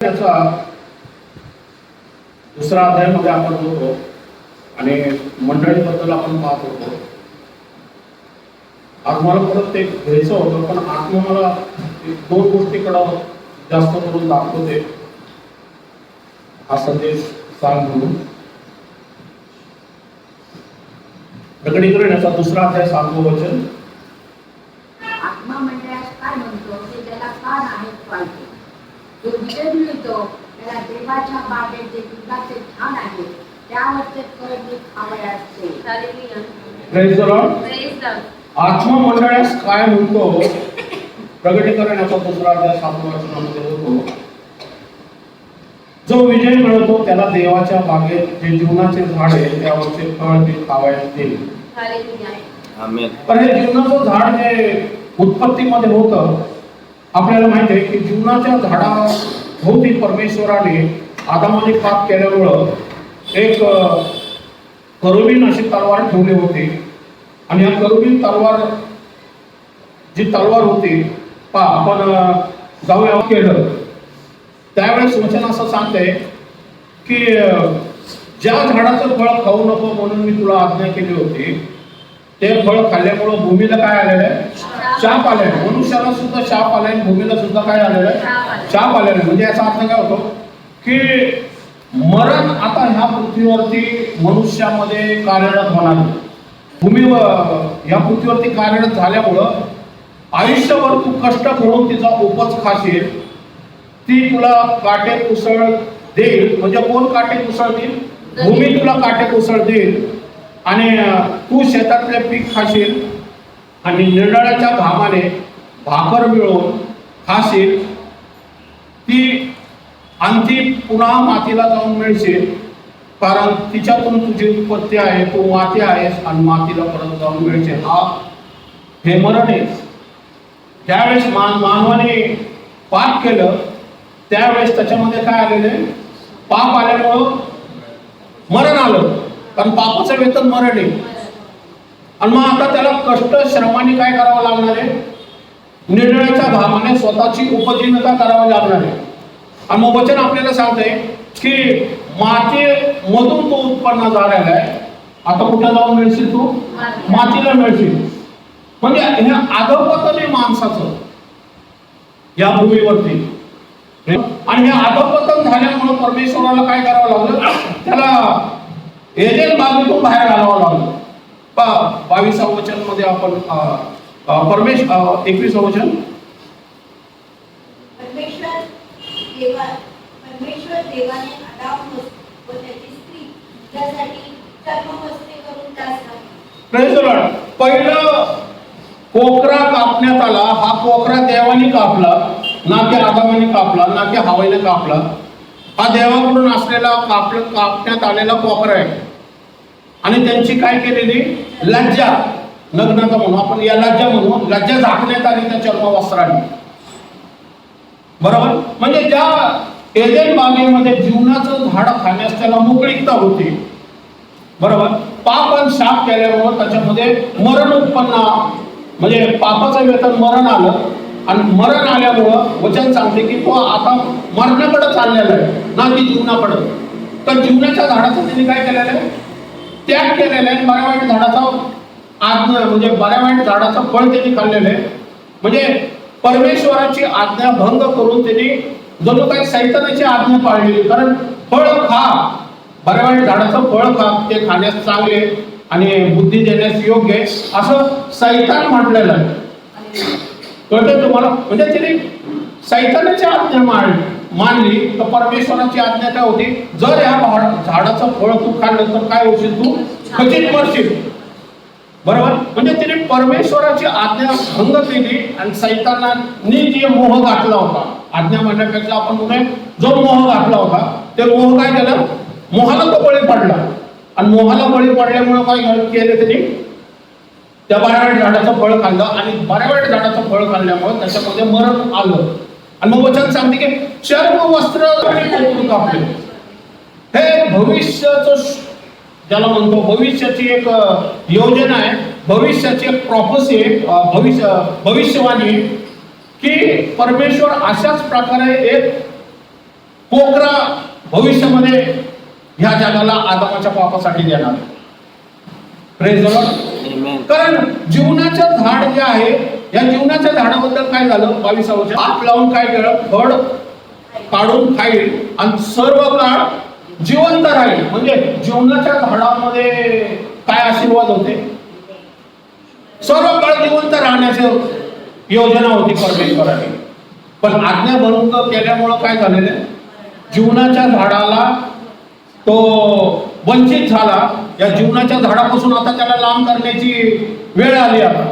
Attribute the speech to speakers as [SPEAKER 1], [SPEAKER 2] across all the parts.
[SPEAKER 1] त्याचा दुसरा अध्यायामध्ये आपण होतो आणि मंडळीबद्दल आपण पाहत होतो. आज मला परत ते घ्यायचं होतं, पण आत्मा मला दोन गोष्टीकडं जास्त करून दाखवते. हा संदेश सांग म्हणून प्रकटीकरण याचा दुसरा अध्याय 7वं वचन.
[SPEAKER 2] आत्मा मंडळास काय म्हणतो ते त्याला कान आहेत पाहिजे. जो विजय मिळतो त्याला देवाच्या बागेत जे दुधाचे छान आहे त्यावरचे फळ ते खावयाचे.
[SPEAKER 1] Praise the Lord. आत्मा मंडळास काय म्हणतो प्रकटीकरण याचा दुसरा अध्याय 7व्या वचनामध्ये होतो. जो विजय मिळवतो त्याला देवाच्या बागेत जे जीवनाचे झाड आहे त्यावरचे फळ ते खावयाचे.
[SPEAKER 3] आमेन.
[SPEAKER 1] पण हे जीवनाचं झाड जे उत्पत्तीमध्ये होतं, आपल्याला माहिती आहे की जीवनाच्या झाडाभोवती परमेश्वराने आदामाने पाप केल्यामुळं एक करुबीन अशी तलवार ठेवली होती. आणि या करुबीन तलवार जी तलवार होती आपण जाऊया केलं त्यावेळेस वचन असं सांगते की ज्या झाडाचं फळ खाऊ नको म्हणून मी तुला आज्ञा केली होती ते फळ खाल्ल्यामुळं भूमीला काय आलेलं आहे? शाप आलेला आहे. मनुष्याला सुद्धा शाप आलाय, भूमीला सुद्धा काय आलेलं आहे? शाप आलेला आहे. म्हणजे याचा अर्थ काय होतो की मरण आता ह्या पृथ्वीवरती मनुष्यामध्ये कार्यरत होणार. भूमीवर या पृथ्वीवरती कार्यरत झाल्यामुळं आयुष्यभर तू कष्ट करून तिचा उपज खाशील. ती तुला काटे कुसळ देईल. म्हणजे कोण काटे कुसळ देईल? भूमी तुला काटे कुसळ देईल. आणि तू शेतातले पीक खाशील आणि निरळाच्या घामाने भाकर मिळवून खाशील. ती आणि ती पुन्हा मातीला जाऊन मिळशील, कारण तिच्यातून तुझी उत्पत्ती आहे. तू माती आहेस आणि मातीला परत जाऊन मिळशील. हे मरण आहे. ज्यावेळेस मानवाने पाप केलं त्यावेळेस त्याच्यामध्ये काय आलेलं? पाप आल्यामुळं मरण आलं, कारण पापाचं वेतन मरण आहे. आणि मग आता त्याला कष्ट श्रमाने काय करावं लागणार आहे? निर्णयाच्या घामाने स्वतःची उपजीविका करावी लागणार आहे. आणि मग वचन आपल्याला सांगतंय की माती मधून तो उत्पन्न झालेला आहे. आता कुठे जाऊन मिळशील? तू मातीला मिळशील. म्हणजे हे अधोपतन आहे माणसाचं या भूमीवरती. आणि हे अधोपतन झाल्यामुळे परमेश्वराला काय करावं लागलं? त्याला एदेन बागेतून बाहेर घालावं लागलं. 22व्या वचन मध्ये आपण 21वं वचन.
[SPEAKER 4] परमेश्वर देवाने आदाम व त्याची स्त्री त्यासाठी चर्मवस्त्रे करून त्यास घातली.
[SPEAKER 1] Praise the Lord. पहिलं कोकरा कापण्यात आला. हा कोकरा देवाने कापला, ना की आदामाने कापला, ना की हवाईने कापला. हा देवाकडून असलेला कापण्यात आलेला कोकरा आहे. आणि त्यांची काय केलेली लज्जा, नग्नता म्हणून आपण या लज्जा म्हणून, लज्जा झाकण्यात आली त्या चर्मवस्त्राने. बरोबर. म्हणजे ज्या एदेन बागेमध्ये जीवनाचं झाड खाण्यास त्याला मोकळीकता होती, बरोबर, पाप आणि शाप केल्यामुळे त्याच्यामध्ये मरण उत्पन्न, म्हणजे पापाचं वेतन मरण आलं. आणि मरण आल्यामुळं वचन सांगते की तो आता मरणाकडे चाललेला आहे, ना की जीवनाकडे. तर जीवनाच्या झाडाचं त्यांनी काय केलेलं आहे? त्याग केलेला आहे. बऱ्या वाईट झाडाचा आज्ञा, म्हणजे बऱ्या वाईट झाडाचं फळ त्यांनी खाल्लेलं आहे. म्हणजे परमेश्वराची आज्ञा भंग करून त्यांनी जणू काही सैतानाची आज्ञा पाळलेली. कारण फळ खा, बऱ्या वाईट झाडाचं फळ खा, ते खाण्यास चांगले आणि बुद्धी देण्यास योग्य आहे असं सैतान म्हटलेलं आहे. कळतं तुम्हाला? म्हणजे तिने सैतानाची आज्ञा मानली तर परमेश्वराची आज्ञा काय होती? जर या झाडाचं फळ तू खाल्लं तर काय होशील? तू खचित मरशील. बरोबर. म्हणजे तिने परमेश्वराची आज्ञा भंग केली आणि सैतानाने जे मोह घातला होता, आज्ञा म्हणण्यापेक्षा आपण म्हणूया जो मोह घातला होता, ते मोह काय केलं? मोहाला तो बळी पडला. आणि मोहाला बळी पडल्यामुळे काय केलं त्यांनी? त्या बऱ्यावाईट झाडाचं फळ खाल्लं. आणि बऱ्यावाईट झाडाचं फळ खाल्ल्यामुळे त्याच्यामध्ये मरण आलं. आणि मग वचन सांगते की चर्म वस्त्र कापले. हे भविष्याचं, ज्याला म्हणतो भविष्याची एक योजना आहे, भविष्याची एक प्रॉफेसी आहे, भविष्यवाणी की परमेश्वर अशाच प्रकारे एक पोकरा भविष्यामध्ये ह्या जगाला आदामाच्या पापासाठी देणार आहे. Praise the Lord.
[SPEAKER 3] Amen.
[SPEAKER 1] कारण जीवनाचं झाड जे आहे, या जीवनाच्या झाडाबद्दल काय झालं 22 वर्ष हात लावून काय केलं, फळ काढून खाईल आणि सर्व काळ जिवंत राहील. म्हणजे जीवनाच्या झाडामध्ये काय आशीर्वाद होते, सर्व काळ जिवंत राहण्याची योजना होती परमेश्वराने. पण आज्ञाभंग केल्यामुळं काय झालेलं आहे, जीवनाच्या झाडाला तो वंचित झाला. या जीवनाच्या झाडापासून आता त्याला लांब करण्याची वेळ आली आता.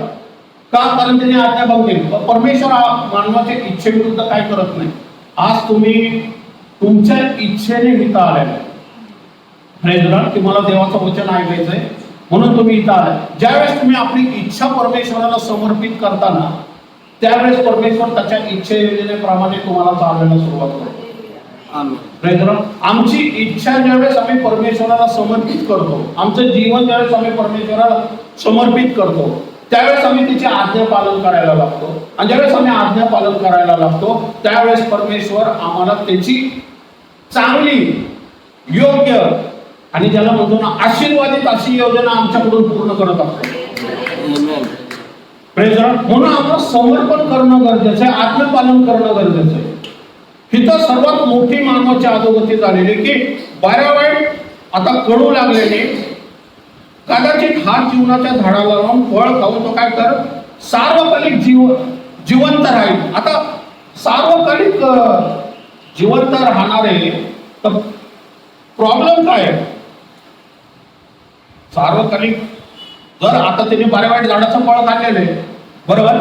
[SPEAKER 1] का? कारण त्याने आज्ञाभंग केली. परमेश्वर मानवाच्या इच्छेविरुद्ध काय करत नाही. आज तुम्ही तुमच्या इच्छेने इथं आलेला आहे की मला देवाचं वचन ऐकायचंय म्हणून तुम्ही इथं आलाय. ज्यावेळेस तुम्ही आपली इच्छा परमेश्वराला समर्पित करताना त्यावेळेस परमेश्वर त्याच्या इच्छे योजनेप्रमाणे तुम्हाला चालवायला सुरुवात करतो. आमची इच्छा ज्यावेळेस आम्ही परमेश्वराला समर्पित करतो, आमचं जीवन ज्यावेळेस आम्ही परमेश्वराला समर्पित करतो, त्यावेळेस आम्ही तिचे आज्ञा पालन करायला लागतो. आणि ज्यावेळेस आम्ही आज्ञा पालन करायला लागतो त्यावेळेस परमेश्वर आम्हाला त्याची चांगली, योग्य आणि ज्याला म्हणतो ना आशीर्वादित अशी योजना आमच्याकडून पूर्ण करत असतो. म्हणून आम्हाला समर्पण करणं गरजेचं आहे, आज्ञा पालन करणं गरजेचं आहे. हिथं सर्वात मोठी मानवाची अधोगती झालेली की बऱ्या वाईट आता कळू लागलेले. कदाचित हा जीवनाच्या झाडाला लावून फळ खाऊन तो काय कर सार्वकालिक जिवंत राहील. आता सार्वकालिक जिवंत राहणारे तर प्रॉब्लेम काय आहे, सार्वकालिक जर आता त्यांनी बऱ्या वाईट झाडाचं फळ खाल्लेलं आहे बरोबर,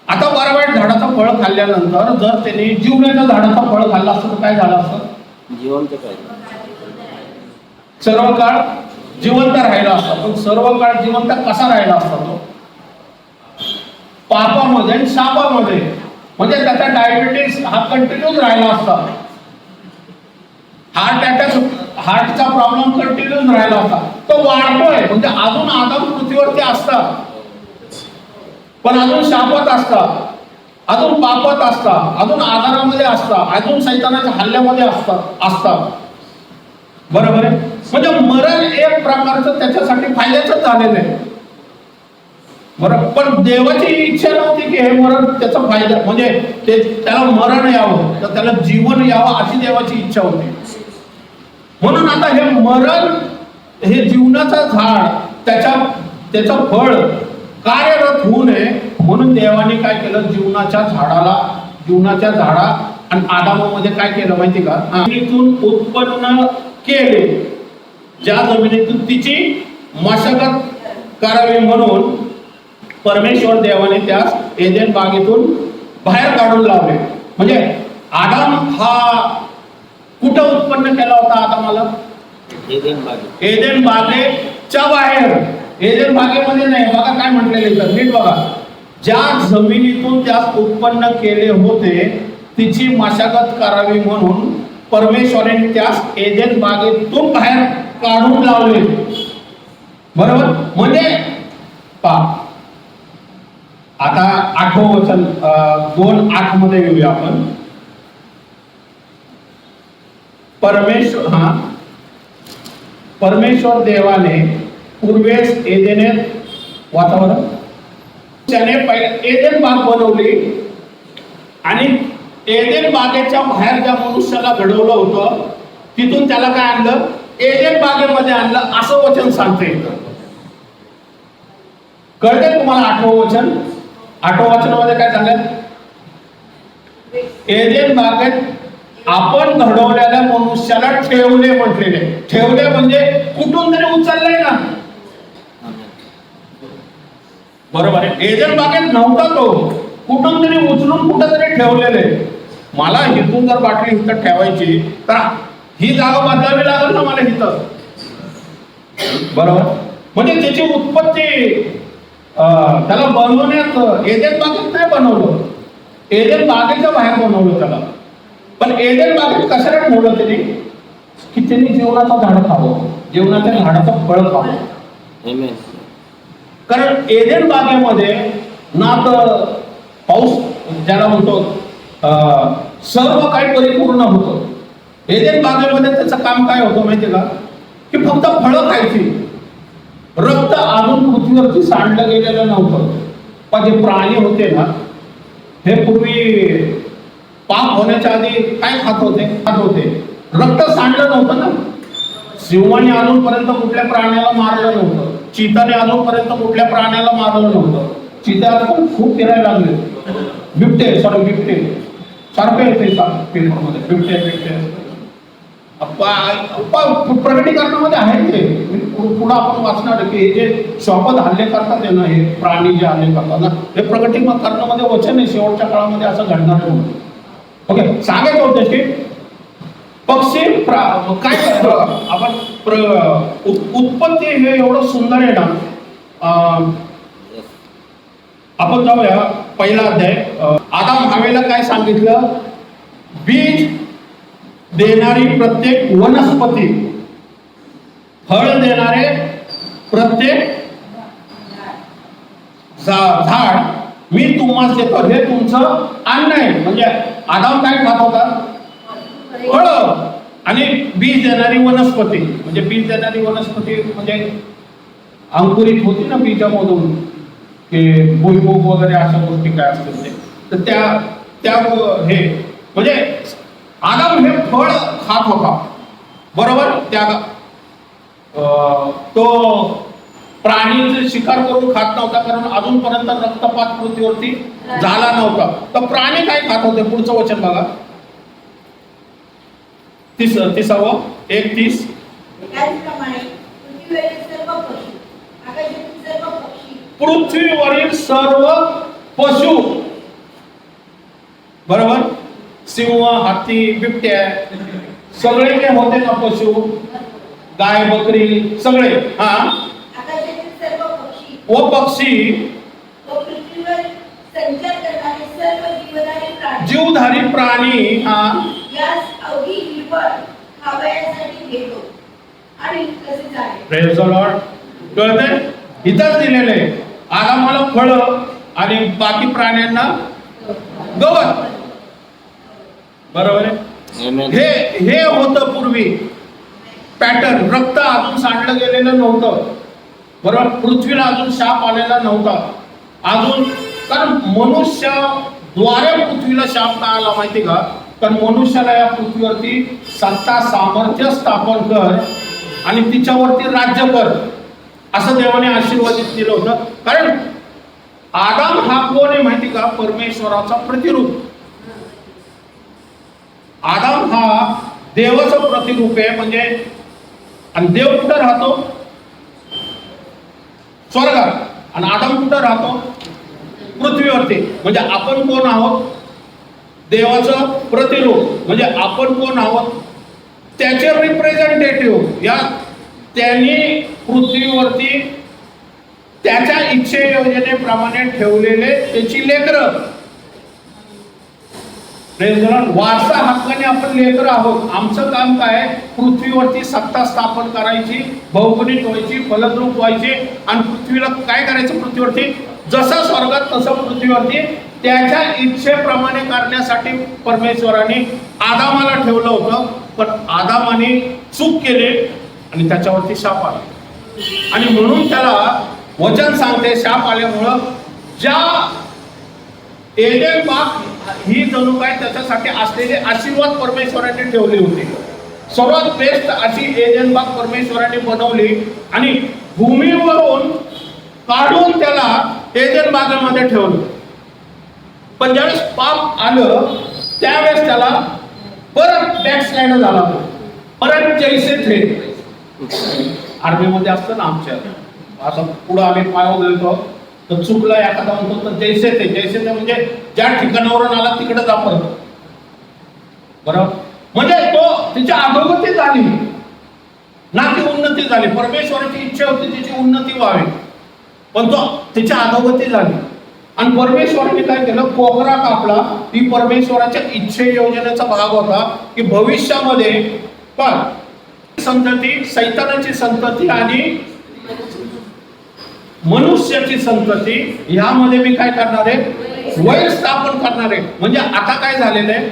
[SPEAKER 1] आता बऱ्या वाईट झाडाचं फळ खाल्ल्यानंतर जर त्यांनी जीवनाच्या झाडाचं फळ खाल्लं असतं तर काय झालं असतं,
[SPEAKER 3] जिवंत काय
[SPEAKER 1] सर्व काळ जिवंत राहिला असता. पण सर्व काळ जिवंत कसा राहिला असता तो, पापामध्ये आणि शापामध्ये. म्हणजे त्याचा डायबिटीस हा कंटिन्यूच राहिला असता, हार्टचा प्रॉब्लेम कंटिन्यूच राहिला असता. तो वाढतोय म्हणजे अजून आदम पृथ्वीवरती असता, पण अजून शापात असता, अजून पापात असता, अजून आजारामध्ये असता, अजून सैतानाच्या हल्ल्यामध्ये असता बरोबर आहे. म्हणजे मरण एक प्रकारचं त्याच्यासाठी फायद्याचं झालेलं आहे बरोबर. पण देवाची इच्छा नव्हती की हे मरण त्याचा फायदा म्हणजे त्याला मरण यावं तर त्याला जीवन यावं अशी देवाची इच्छा होती. म्हणून आता हे मरण, हे जीवनाचं झाड त्याचं फळ कार्यरत होऊ नये म्हणून देवाने काय केलं, जीवनाच्या झाडा आणि आदामामध्ये काय केलं माहिती का, जमिनीतून उत्पन्न केले, ज्या जमिनीतून तिची मशागत करावी म्हणून परमेश्वर देवाने त्यास एदेन बागेतून बाहेर काढून लावले. म्हणजे आदाम हा कुठं उत्पन्न केला होता आदामाला, एदेन बागेच्या बाहेर. एदेन बागेमध्ये नाही, बघा काय म्हटलेले नीट बघा, ज्या जमिनीतून त्यास उत्पन्न केले होते तिची मशागत करावी म्हणून परमेश्वराने त्यास एदेन बागेतून बाहेर काढून लावले बरोबर. म्हणजे आता 8वं वचन 2:8 मध्ये येऊया आपण. परमेश्वर देवाने पूर्वेस एदेनेत वातावरण त्याने पहिले एदेन बाग बनवली आणि एदेन बागेच्या बाहेर ज्या मनुष्याला घडवलं होतं तिथून त्याला काय आणलं, एदेन बागेमध्ये आणलं असं वचन सांगते. कळते तुम्हाला 8वं वचन? 8व्या वचनामध्ये काय सांगत, एदेन बागेत आपण घडवलेल्या मनुष्याला ठेवले म्हटलेले. ठेवले म्हणजे कुठून तरी उचललंय ना बरोबर आहे. एदेन बागेत नव्हता तो, कुठून तरी उचलून कुठं तरी ठेवलेले. मला इथून जर बाटली इथं ठेवायची तर ही जागा बदलावी लागेल ना मला इथं बरोबर. म्हणजे त्याची उत्पत्ती त्याला बनवण्यात एदेन बागेत नाही बनवलं, एदेन बागेच्या बाहेर बनवलं त्याला. पण एदेन बागेत कशाला ठेवलं त्यांनी, की त्यांनी जीवनाचं झाड खावं, जीवनाच्या झाडाचं फळ खावं. कारण एदेन बागेमध्ये ना तर पाऊस ज्याला म्हणतो सर्व काही परिपूर्ण होतं, एदेन बागेमध्ये त्याचं काम काय होतं माहितीये का, की फक्त फळं खायची. रक्त अजून पृथ्वीवरती सांडलं गेलेलं नव्हतं. पण जे प्राणी होते ना, हे पूर्वी पाप होण्याच्या आधी काय खात होते? रक्त सांडलं नव्हतं ना. सिंहाने अजूनपर्यंत कुठल्या प्राण्याला मारलं नव्हतं. चिताने अजूनपर्यंत कुठल्या प्राण्याला मारलं नव्हतं. चिता पण खूप फिरायला लागले. बिबटे सारखे येते बिबटे प्रकटीकरणामध्ये आहे ते. पुढे आपण वाचणार की हे जे शपथ हल्ले करतात ना, हे प्राणी जे हल्ले करतात ना, हे प्रकटीकरणामध्ये वचन आहे. शेवटच्या काळामध्ये असं घडणार नाही. ओके, सांगायचं होतं की पक्षी काय आपण उत्पत्ती हे एवढं सुंदर आहे ना. आपण जाऊया पहिला अध्याय. आदाम हवेला काय सांगितलं? बीज देणारी प्रत्येक वनस्पती, फळ देणारे प्रत्येक झाड मी तुम्हाला देतो, हे तुमचं अन्न आहे. म्हणजे आदाम काय खात होता? फळ आणि बीज देणारी वनस्पती. म्हणजे बीज देणारी वनस्पती म्हणजे अंकुरित होती ना बीजामधून, की भुईमूग वगैरे अशा गोष्टी काय असतील ते. तर त्या हे म्हणजे आदाम हे फळ खात होता, बरोबर. तो प्राणीचे शिकार करून खात नव्हता, कारण अजूनपर्यंत रक्तपात पृथ्वीवरती झाला नव्हता. तर प्राणी काय खात होते? पुढचं वचन बघा, 30 31.
[SPEAKER 4] त्याचप्रमाणे
[SPEAKER 1] पृथ्वीवरील सर्व पशु, बरोबर. सिंह, हाती, बिबट्या सगळे जे होते ना पशु, गाय, बकरी सगळे, हा,
[SPEAKER 4] आकाशातील सर्व पक्षी
[SPEAKER 1] व पक्षी
[SPEAKER 4] व पृथ्वीवर संचार करणारे सर्व
[SPEAKER 1] जीवधारी प्राणी, हा,
[SPEAKER 4] यास अवघी हिरवळ खावयासाठी घेतो आणि कसे झाले.
[SPEAKER 1] Praise the Lord. कळतंय? इथंच दिलेले आदामाला फळ आणि बाकी प्राण्यांना गवत, बरोबर आहे. हे होतं पूर्वी पॅटर्न. रक्त अजून सांडलं गेलेलं नव्हतं, बरोबर. पृथ्वीला अजून शाप आलेला नव्हता अजून, कारण मनुष्याद्वारे पृथ्वीला शाप का आला माहिती का? तर मनुष्याला या पृथ्वीवरती सत्ता सामर्थ्य स्थापन कर आणि तिच्यावरती राज्य कर, असं देवाने आशीर्वादित केलं होतं. कारण आदाम हा कोण आहे माहिती का? परमेश्वराचा प्रतिरूप. आदाम हा देवाचं प्रतिरूप आहे. म्हणजे आणि देव कुठं राहतो? स्वर्गात. आणि आदाम कुठं राहतो? पृथ्वीवरती. म्हणजे आपण कोण आहोत? देवाचं प्रतिरूप. म्हणजे आपण कोण आहोत? त्याचे रिप्रेझेंटेटिव्ह. या त्यांनी पृथ्वीवरती त्याच्या इच्छे योजनेप्रमाणे ठेवलेले त्याची लेकरं. वारसा हक्काने आपण लेकरं आहोत. आमचं काम काय? पृथ्वीवरती सत्ता स्थापन करायची, बहुगुणित व्हायची, फलद्रूप व्हायची आणि पृथ्वीला काय करायचं? पृथ्वीवरती जसं स्वर्गात तसं पृथ्वीवरती त्याच्या इच्छेप्रमाणे करण्यासाठी परमेश्वराने आदामाला ठेवलं होतं. पण आदामाने चूक केली आणि त्याच्यावरती शाप आला. आणि म्हणून त्याला वचन सांगते, शाप आल्यामुळं ज्या एडेन बाग ही जणू काय त्याच्यासाठी असलेले आशीर्वाद परमेश्वराने ठेवले होते. सर्वात बेस्ट अशी एडेन बाग परमेश्वराने बनवली आणि भूमीवरून काढून त्याला एडेन बागेमध्ये ठेवलं. पण ज्यावेळेस पाप आलं त्यावेळेस त्याला परत बॅकस्लाइड झाला. परत जैसे थे आर्मीमध्ये असतं ना आमच्या, आता पुढं आम्ही पाय गेलो तर चुकलं एखादा म्हणतो तर जैसे ते म्हणजे ज्या ठिकाणावरून आला तिकडे जा परत, बरोबर. म्हणजे तो तिच्या अधोगती झाली ना की उन्नती झाली. परमेश्वराची इच्छा होती तिची उन्नती व्हावी, पण तो तिच्या अधोगती झाली. आणि परमेश्वराने काय केलं? कोकरा कापला. ही परमेश्वराच्या इच्छे योजनेचा भाग होता की भविष्यामध्ये पण संतती, सैतानाची संतती आणि मनुष्याची संतती यामध्ये मी काय करणार आहे? वैर स्थापन करणार आहे. म्हणजे आता काय झालेलं आहे?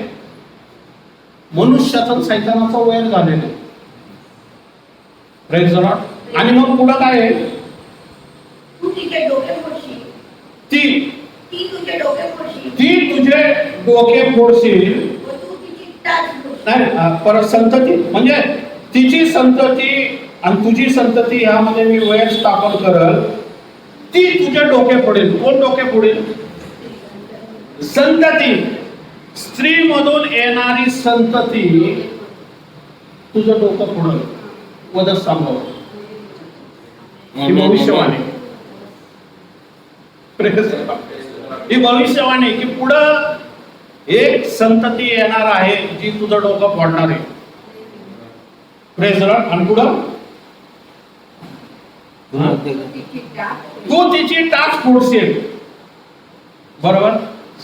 [SPEAKER 1] मनुष्याचं सैतानाचं वैर झालेलं आहे. Praise the Lord. आणि मग पुढं काय आहे?
[SPEAKER 4] तू तिचे डोके फोडशील.
[SPEAKER 1] ती
[SPEAKER 4] तुझे डोके फोडशील.
[SPEAKER 1] तुझे डोके फोडशील.
[SPEAKER 4] व तू तिची टाच फोडशील.
[SPEAKER 1] नाही, परत संतती म्हणजे तिची संतती आणि तुझी संतती यामध्ये मी वैर स्थापन करल. ती तुझे डोके फोडेल. कोण डोके फोडेल? संतती. स्त्री मधून येणारी संतती तुझं डोकं फोडल. वदस सांभाव ही भविष्यवाणी. ही भविष्यवाणी की पुढं एक संतती येणार आहे जी तुझं डोकं फोडणार आहे. Praise the Lord. आणि पुढं तू तिची टाच फोडशील. बरोबर.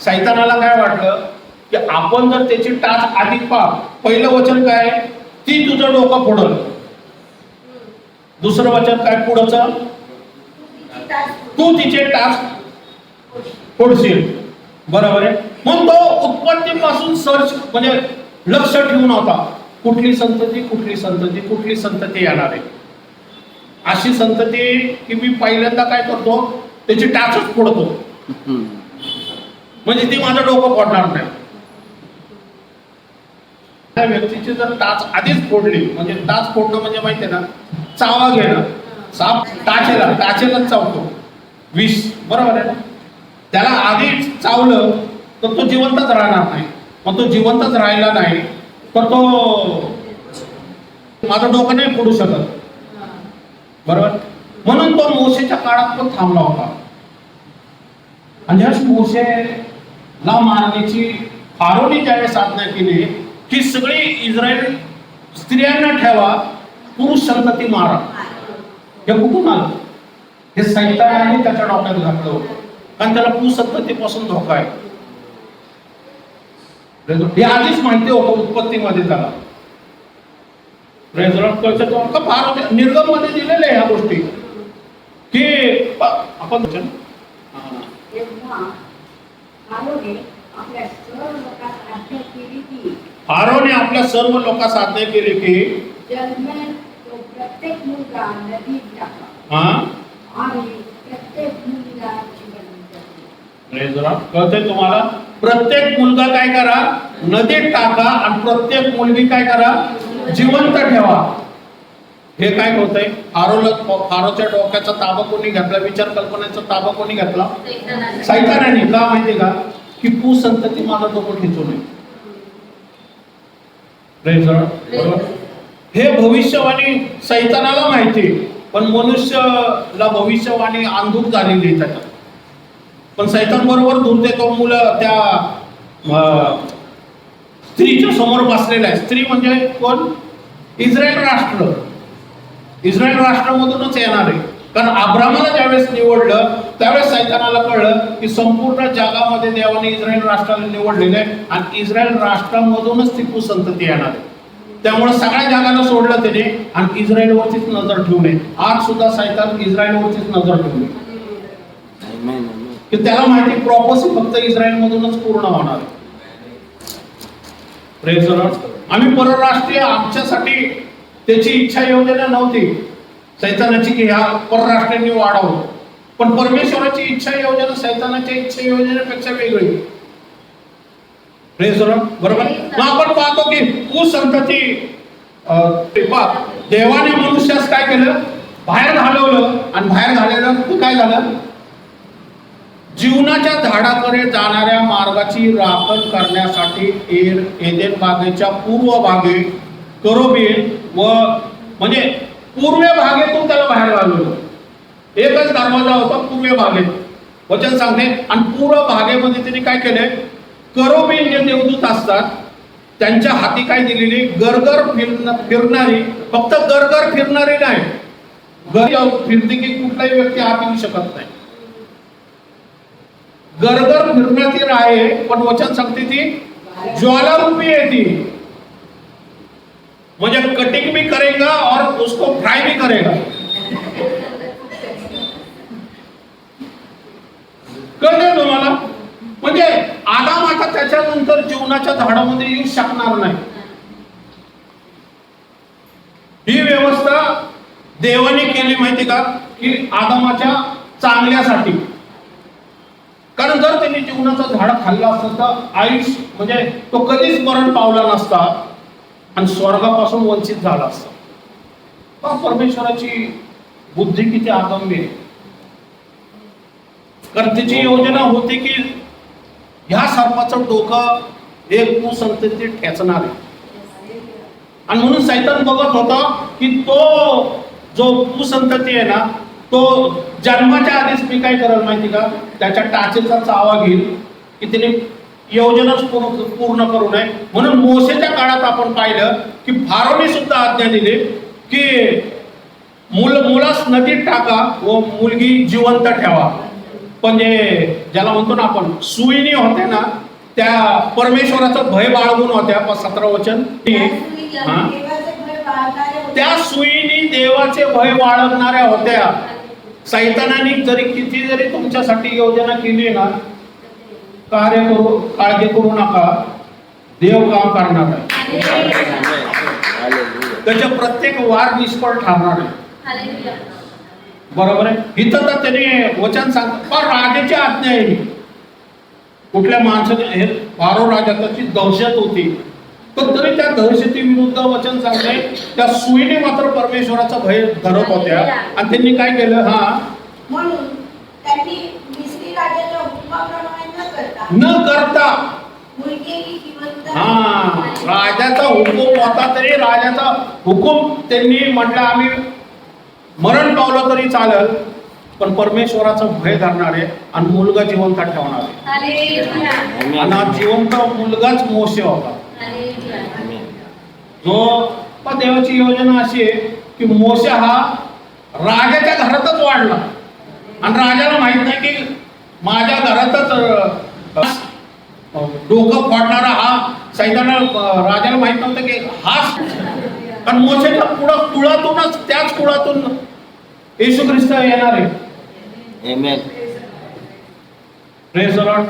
[SPEAKER 1] सैतानाला काय वाटलं की आपण जर त्याची टाच आधी पहिलं वचन काय? ती तुझं डोकं फोडल. दुसरं वचन काय पुढचं? तू तिचे टाच फोडशील. बरोबर आहे. मग तो उत्पत्तीपासून सर्च म्हणजे लक्ष ठेवून होता कुठली संतती कुठली संतती कुठली संतती येणार आहे. अशी संतती की मी पहिल्यांदा काय करतो त्याची टाचच फोडतो म्हणजे ती माझं डोकं फोडणार नाही. त्या व्यक्तीची जर टाच आधीच फोडली म्हणजे टाच फोडणं म्हणजे माहिती आहे ना चावा घेणं. साप टाचेला चावतो विष. बरोबर आहे ना. त्याला आधीच चावलं तर तो जिवंतच राहणार नाही. मग तो जिवंतच राहिला नाही तर तो माझं डोकं नाही फोडू शकत. बरोबर. म्हणून तो मोशेच्या काळात पण थांबला होता. आणि मोशेला मारण्याची फारोनी ज्यावेळेस आज्ञा केली की सगळी इस्रायल स्त्रियांना ठेवा पुरुष संतती मारा. हे कुठून आलं? हे सैतानाने त्याच्या डोक्यात घातलं होतं कारण त्याला पुरुष संततीपासून धोका आहे. हे आधीच माहिती होतं उत्पत्तीमध्ये त्याला. फार निर्गम मध्ये दिलेले ह्या गोष्टी की आपण फारोने आपल्या सर्व लोकांस आज्ञा केली की
[SPEAKER 2] प्रत्येक मुलगा नदीत टाका आणि प्रत्येक मुलीला
[SPEAKER 1] कळतंय तुम्हाला? प्रत्येक मुलगा काय करा नदीत टाका आणि प्रत्येक मुलगी काय करा जिवंत ठेवा. हे काय होतंय? फारोच्या डोक्याचा ताबा कोणी घेतला? विचार कल्पनेचा ताबा कोणी घेतला? सैतानाने. का माहिती का? की पुसंतती माझा डोकं खिचू नये. बरोबर. हे भविष्यवाणी सैतानाला माहिती पण मनुष्यला भविष्यवाणी अंधुक झालेली आहे त्याच्यात. पण सैतान बरोबर दूर देतो. मुलं त्या स्त्रीच्या समोर बसलेला आहे. स्त्री म्हणजे कोण? इस्रायल राष्ट्र. इस्रायल राष्ट्रामधूनच येणार आहे. कारण अब्रामाला ज्यावेळेस निवडलं त्यावेळेस सैतानाला कळलं की संपूर्ण जगामध्ये देवाने इस्रायल राष्ट्राला निवडलेलं आहे आणि इस्रायल राष्ट्रामधूनच ती कुसंतती येणार आहे. त्यामुळे सगळ्या जगाला सोडलं त्याने आणि इस्रायलवरतीच नजर ठेवणे. आज सुद्धा सैतान इस्रायलवरतीच नजर ठेवणे की त्याला माहिती प्रॉपर्सी फक्त इस्रायल मधूनच पूर्ण होणार आहे. Praise the Lord. आम्ही परराष्ट्रीय आमच्यासाठी त्याची इच्छा योजना नव्हती सैतानाची की ह्या परराष्ट्रांनी वाढावं. पण परमेश्वराची इच्छा योजना सैतानाच्या इच्छा योजनेपेक्षा वेगळी. Praise the Lord. बरोबर. मग आपण पाहतो की कुसंतती देवाने मनुष्यास काय केलं? बाहेर घालवलं आणि बाहेर घालवलं काय झालं? जीवनाच्या झाडाकडे जाणाऱ्या मार्गाची राखण करण्यासाठी एदेन बागेच्या पूर्व भागे करोबीन व म्हणजे पूर्व भागेतून त्याला बाहेर घालवलं. एकच दरवाजा होता पूर्व भागेत. वचन सांगते. आणि पूर्व भागेमध्ये त्यांनी काय केले? करोबीन जे देवदूत असतात त्यांच्या हाती काय दिलेली? गरगर फिरणारी. फक्त गरगर फिरणारी नाही. फिरते की कुठलाही व्यक्ती हात येऊ शकत नाही. गरगर फिरण्याची आहे पण वचन सांगते ती ज्वालारूपी आहे ती. म्हणजे कटिंग भी करेगा और उसको फ्राई भी करेगा. कळलं तुम्हाला? म्हणजे आदाम आता त्याच्यानंतर जीवनाच्या झाडामध्ये येऊ शकणार नाही. देवाने केली माहिती का, की आदमाच्या चांगल्यासाठी. कारण जर त्यांनी जीवनाचं झाड खाल्लं असतं तर आयुष्य म्हणजे तो कधीच मरण पावला नसता आणि स्वर्गापासून वंचित झाला असता. परमेश्वराची बुद्धी किती अगम्य आहे. कारण त्याची योजना होती की ह्या सर्पाचं डोकं एक कुसंतती ठेचणार आहे. आणि म्हणून सैतान बघत होता की तो जो कुसंतती आहे ना, तो जन्माच्या आधीच मी काय करेल माहिती का, त्याच्या टाचेचा चावा घेईल की त्याने योजनाच पूर्ण करू नये. म्हणून मोसेच्या काळात आपण पाहिलं की फारोने सुद्धा आज्ञा दिली की मुलास नदीत टाका व मुलगी जिवंत ठेवा. पण ज्याला म्हणतो ना आपण सुईणी होते ना, त्या परमेश्वराचं भय बाळगून होत्या. 17 वचन, त्या सुईणी देवाचे भय बाळगणाऱ्या होत्या. सैतानाने जरी किती जरी तुमच्यासाठी योजना केली ना, काळजी करू नका, देव काम करणार आहे. त्याच्या प्रत्येक वार निष्फळ ठरणार आहे. बरोबर आहे. इथं तर त्याने वचन सांग, पण राजाची आज्ञा आहे. कुठल्या माणसाने फारो राजाची दहशत होती, पण तरी त्या दहशती विरुद्ध वचन सांगले. त्या सुईने मात्र परमेश्वराचा भय धरत होत्या आणि त्यांनी काय केलं,
[SPEAKER 4] म्हणून त्यांनी मिस्री राजाच्या हुकुमाप्रमाणे
[SPEAKER 1] न करता
[SPEAKER 4] मुलगी जिवंत
[SPEAKER 1] राजाचा हुकूम होता तरी राजाचा हुकूम त्यांनी म्हटलं आम्ही मरण पावलं तरी चालेल, पण परमेश्वराचं भय धरणार आहे आणि मुलगा जिवंत ठेवणार आहे. आणि हा जिवंत मुलगाच मोशे होता. जो देवाची योजना अशी आहे की मोशे हा राजाच्या घरातच वाढला आणि राजाला माहित नाही की माझ्या घरातच डोकं फोडणारा हा सैताना, राजाला माहित नव्हतं की हाच. कारण मोशेच्या कुळातूनच, त्याच कुळातून येशू ख्रिस्त येणार आहे. Praise the Lord.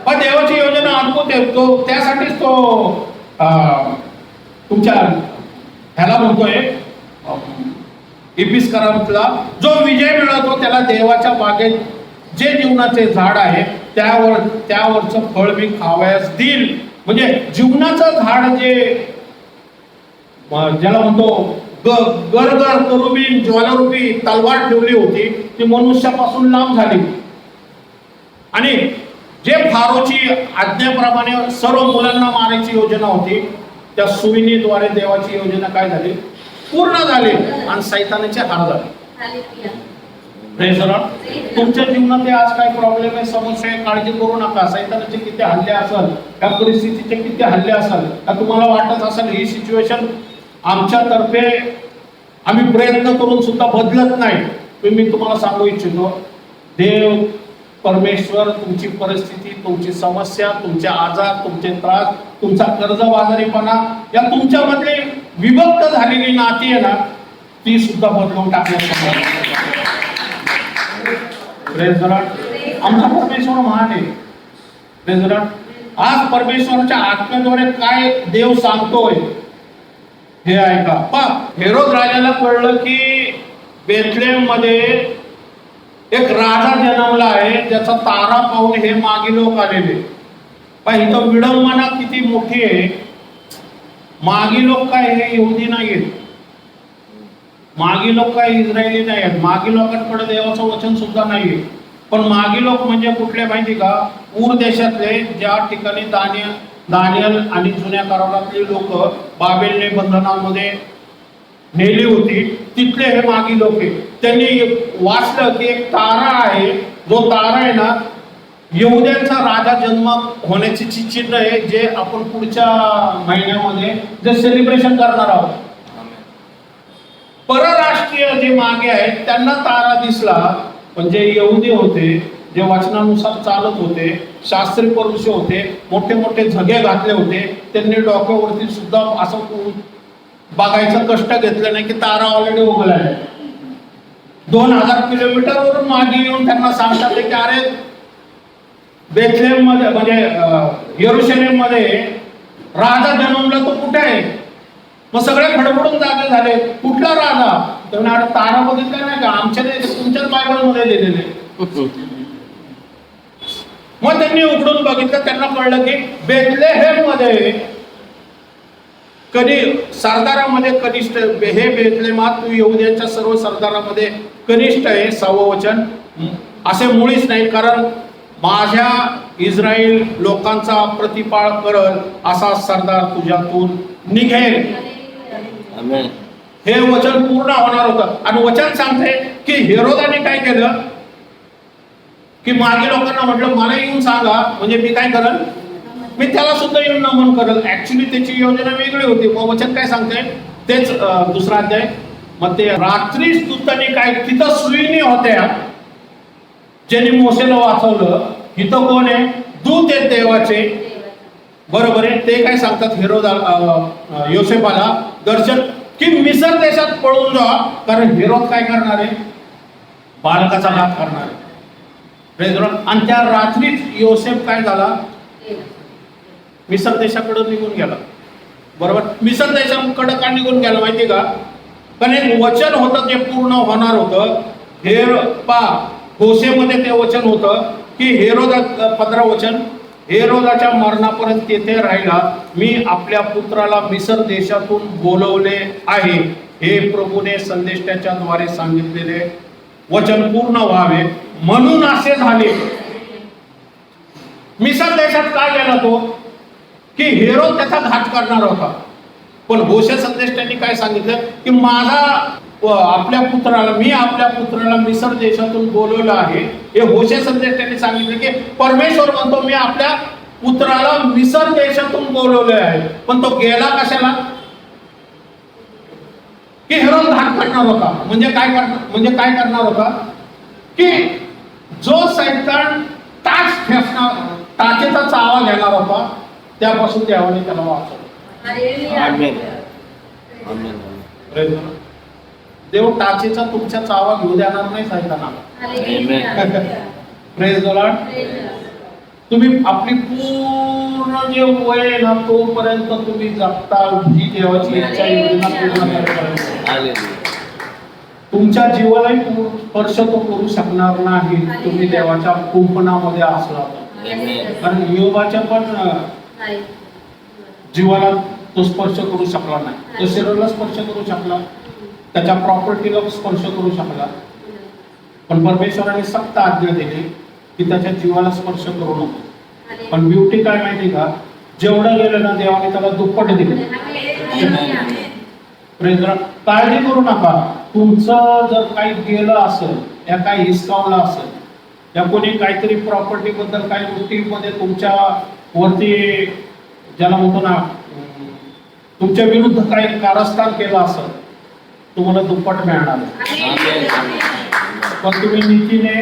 [SPEAKER 1] पण देवाची योजना अद्भुत आहे. तो त्यासाठीच तो तुमच्या ह्याला म्हणतोय इपिस्करातला, जो विजय मिळवतो त्याला देवाच्या बागेत जे जीवनाचे झाड आहे त्यावरचं फळ मी खावयास देईल. म्हणजे जीवनाचं झाड जे ज्याला म्हणतो गरगर करुबीन ज्वालारूपी तलवार ठेवली होती, ती मनुष्यापासून लांब झाली. आणि जे फारोची आज्ञेप्रमाणे सर्व मुलांना मारायची योजना होती, त्या सुईणीद्वारे देवाची योजना काय झाली, पूर्ण झाली आणि सैतानाचे हार झाले. Praise the Lord. तुमच्या जीवनात आज काय प्रॉब्लेम आहे, समस्या आहे, काळजी करू नका. सैतानाचे किती हल्ले असेल, त्या परिस्थितीचे किती हल्ले असेल, का तुम्हाला वाटत असेल ही सिच्युएशन आमच्यातर्फे आम्ही प्रयत्न करून सुद्धा बदलत नाही, मी तुम्हाला सांगू इच्छितो, देव परमेश्वर तुमची परिस्थिती, तुमची समस्या, तुमचे आजार, तुमचे त्रास, तुमचा कर्जबाजारीपणा, या तुमच्यामध्ये विभक्त झालेली नाती आहे ना, ती सुद्धा बदलून टाकण्याचा प्रेज द लॉर्ड. आमचा परमेश्वर महान आहे. Praise the Lord. आज परमेश्वराच्या आत्म्याद्वारे काय देव सांगतोय हे ऐका. हेरोद राजाला कळलं की बेथलेम मध्ये एक राजा जन्मला आहे, ज्याचा तारा पाहून हे मागे लोक आलेले. इथं विडंबना किती मोठी आहे. मागी लोक काय हे यहुदी नाहीत, मागी लोक काय इस्रायली नाही आहेत, मागी लोकांकडे देवाचं वचन सुद्धा नाहीये. पण मागी लोक म्हणजे कुठले माहिती का, पूर देशातले, ज्या ठिकाणी दानियल आणि जुन्या करारातले लोक बाबेलने बंधनामध्ये नेली होती, तिथले हे मागी लोक आहे. त्यांनी वाचलं की एक तारा आहे, जो तारा आहे ना यहुद्यांचा राजा जन्म होण्याची चिन्ह आहे, जे आपण पुढच्या महिन्यामध्ये जे सेलिब्रेशन करणार आहोत. परराष्ट्रीय जे मागे आहेत त्यांना तारा दिसला, पण जे यहुदी होते, जे वचनानुसार चालत होते, शास्त्री पुरुष होते, मोठे मोठे झगे घातले होते, त्यांनी डोक्यावरती सुद्धा असं बघायचं कष्ट घेतलं नाही की तारा ऑलरेडी उगवला आहे. 2000 किलोमीटरवरून मागे येऊन त्यांना सांगतात की अरे बेथलेम मध्ये म्हणजे यरुशलेम मध्ये राजा जन्मला तो कुठे आहे. मग सगळे खडबडून जागे झाले, कुठला राजा, तर अरे तारा बघितलं नाही का, आमच्या नाही, तुमच्याच बायबलमध्ये लिहिलेले. मग त्यांनी उघडून बघितलं, त्यांना कळलं की बेथलेहेम मध्ये कधी सरदारामध्ये कनिष्ठ, हे बेथलेहेमात तू यहुद्यांच्या सर्व सरदारामध्ये कनिष्ठ आहे, 6वं वचन. असे मुळीच नाही, कारण माझ्या इस्रायल लोकांचा प्रतिपाळ करल असा सरदार तुझ्यातून निघेल.
[SPEAKER 3] आमेन.
[SPEAKER 1] हे वचन पूर्ण होणार होतं. आणि वचन सांगते की हेरोदाने काय केलं की मागे लोकांना म्हटलं मला येऊन सांगा, म्हणजे मी काय करल, मी त्याला सुद्धा येऊन नमन करल. ऍक्च्युली त्याची योजना वेगळी होती. मग वचन काय सांगते तेच दुसरा अध्याय. मग ते रात्री दूतांनी काय, तिथं सुईणी होत्या ज्यांनी मोसेला वाचवलं. इथं कोण आहे, दूत आहेत देवाचे, बरोबर आहे. ते काय सांगतात योसेफाला दर्शन की मिसर देशात पळून जा, कारण हेरोद काय करणार आहे, बालकाचा घात करणार आहे. आणि त्या रात्रीच योसेफ काय झाला, मिसर देशाकडे निघून गेला. बरोबर, मिसर देशाकडे का निघून गेला माहिती का, कारण एक वचन होतं ते पूर्ण होणार होतं. होशेमध्ये ते वचन होतं की हेरोदा, 15 वचन, हेरोदाच्या मरणापर्यंत तेथे राहिला, मी आपल्या पुत्राला मिसर देशातून बोलवले आहे. हे प्रभूने संदेष्टाच्या द्वारे सांगितलेले वचन पूर्ण व्हावे म्हणून असे झाले. मिसर देशात काय गेला तो की हेरोद त्याचा घात करणार होता. पण होशे संदेष्टांनी काय सांगितलं की आपल्या पुत्राला, मी आपल्या पुत्राला मिसर देशातून बोलवलं आहे. हे होशे संदेष्टांनी सांगितलं की परमेश्वर म्हणतो मी आपल्या पुत्राला मिसर देशातून बोलवले आहे. पण तो गेला कशाला, की हेरोद घात करणार होता. म्हणजे काय करणार होता की जो सैतान टाचेचा चावा घेणार होता त्यापासून देवाने त्याला वाचवलं.
[SPEAKER 3] आमेन. आमेन.
[SPEAKER 1] देव टाचेचा तुमच्या चावा घेऊ देणार नाही सैतानाला. Praise the Lord. तुम्ही आपली पूर्ण जे वय आहे ना तोपर्यंत तुम्ही जगता, ही देवाची इच्छा योजना पूर्ण करायची. तुमच्या जीवालाही स्पर्श तो करू शकणार नाही तुम्ही देवाच्या कुंपणामध्ये असला तर. कारण योबाच्या पण जीवाला तो स्पर्श करू शकला नाही. तो शरीराला स्पर्श करू शकला, त्याच्या प्रॉपर्टीला स्पर्श करू शकला, पण परमेश्वराने सक्त आज्ञा दिली की त्याच्या जीवाला स्पर्श करू नको. पण ब्युटी काय माहिती का, जेवढं गेलं ना देवाने त्याला दुप्पट दिले. काळजी करू नका. तुमचं जर काही गेलं असेल, या काही हिसकावलं असेल, या कोणी काहीतरी प्रॉपर्टी बद्दल काही गोष्टीमध्ये तुमच्या वरती ज्याला म्हणतो ना तुमच्या विरुद्ध काही कारस्थान केलं असेल, तुम्हाला दुप्पट मिळणार. पण तुम्ही नीतीने,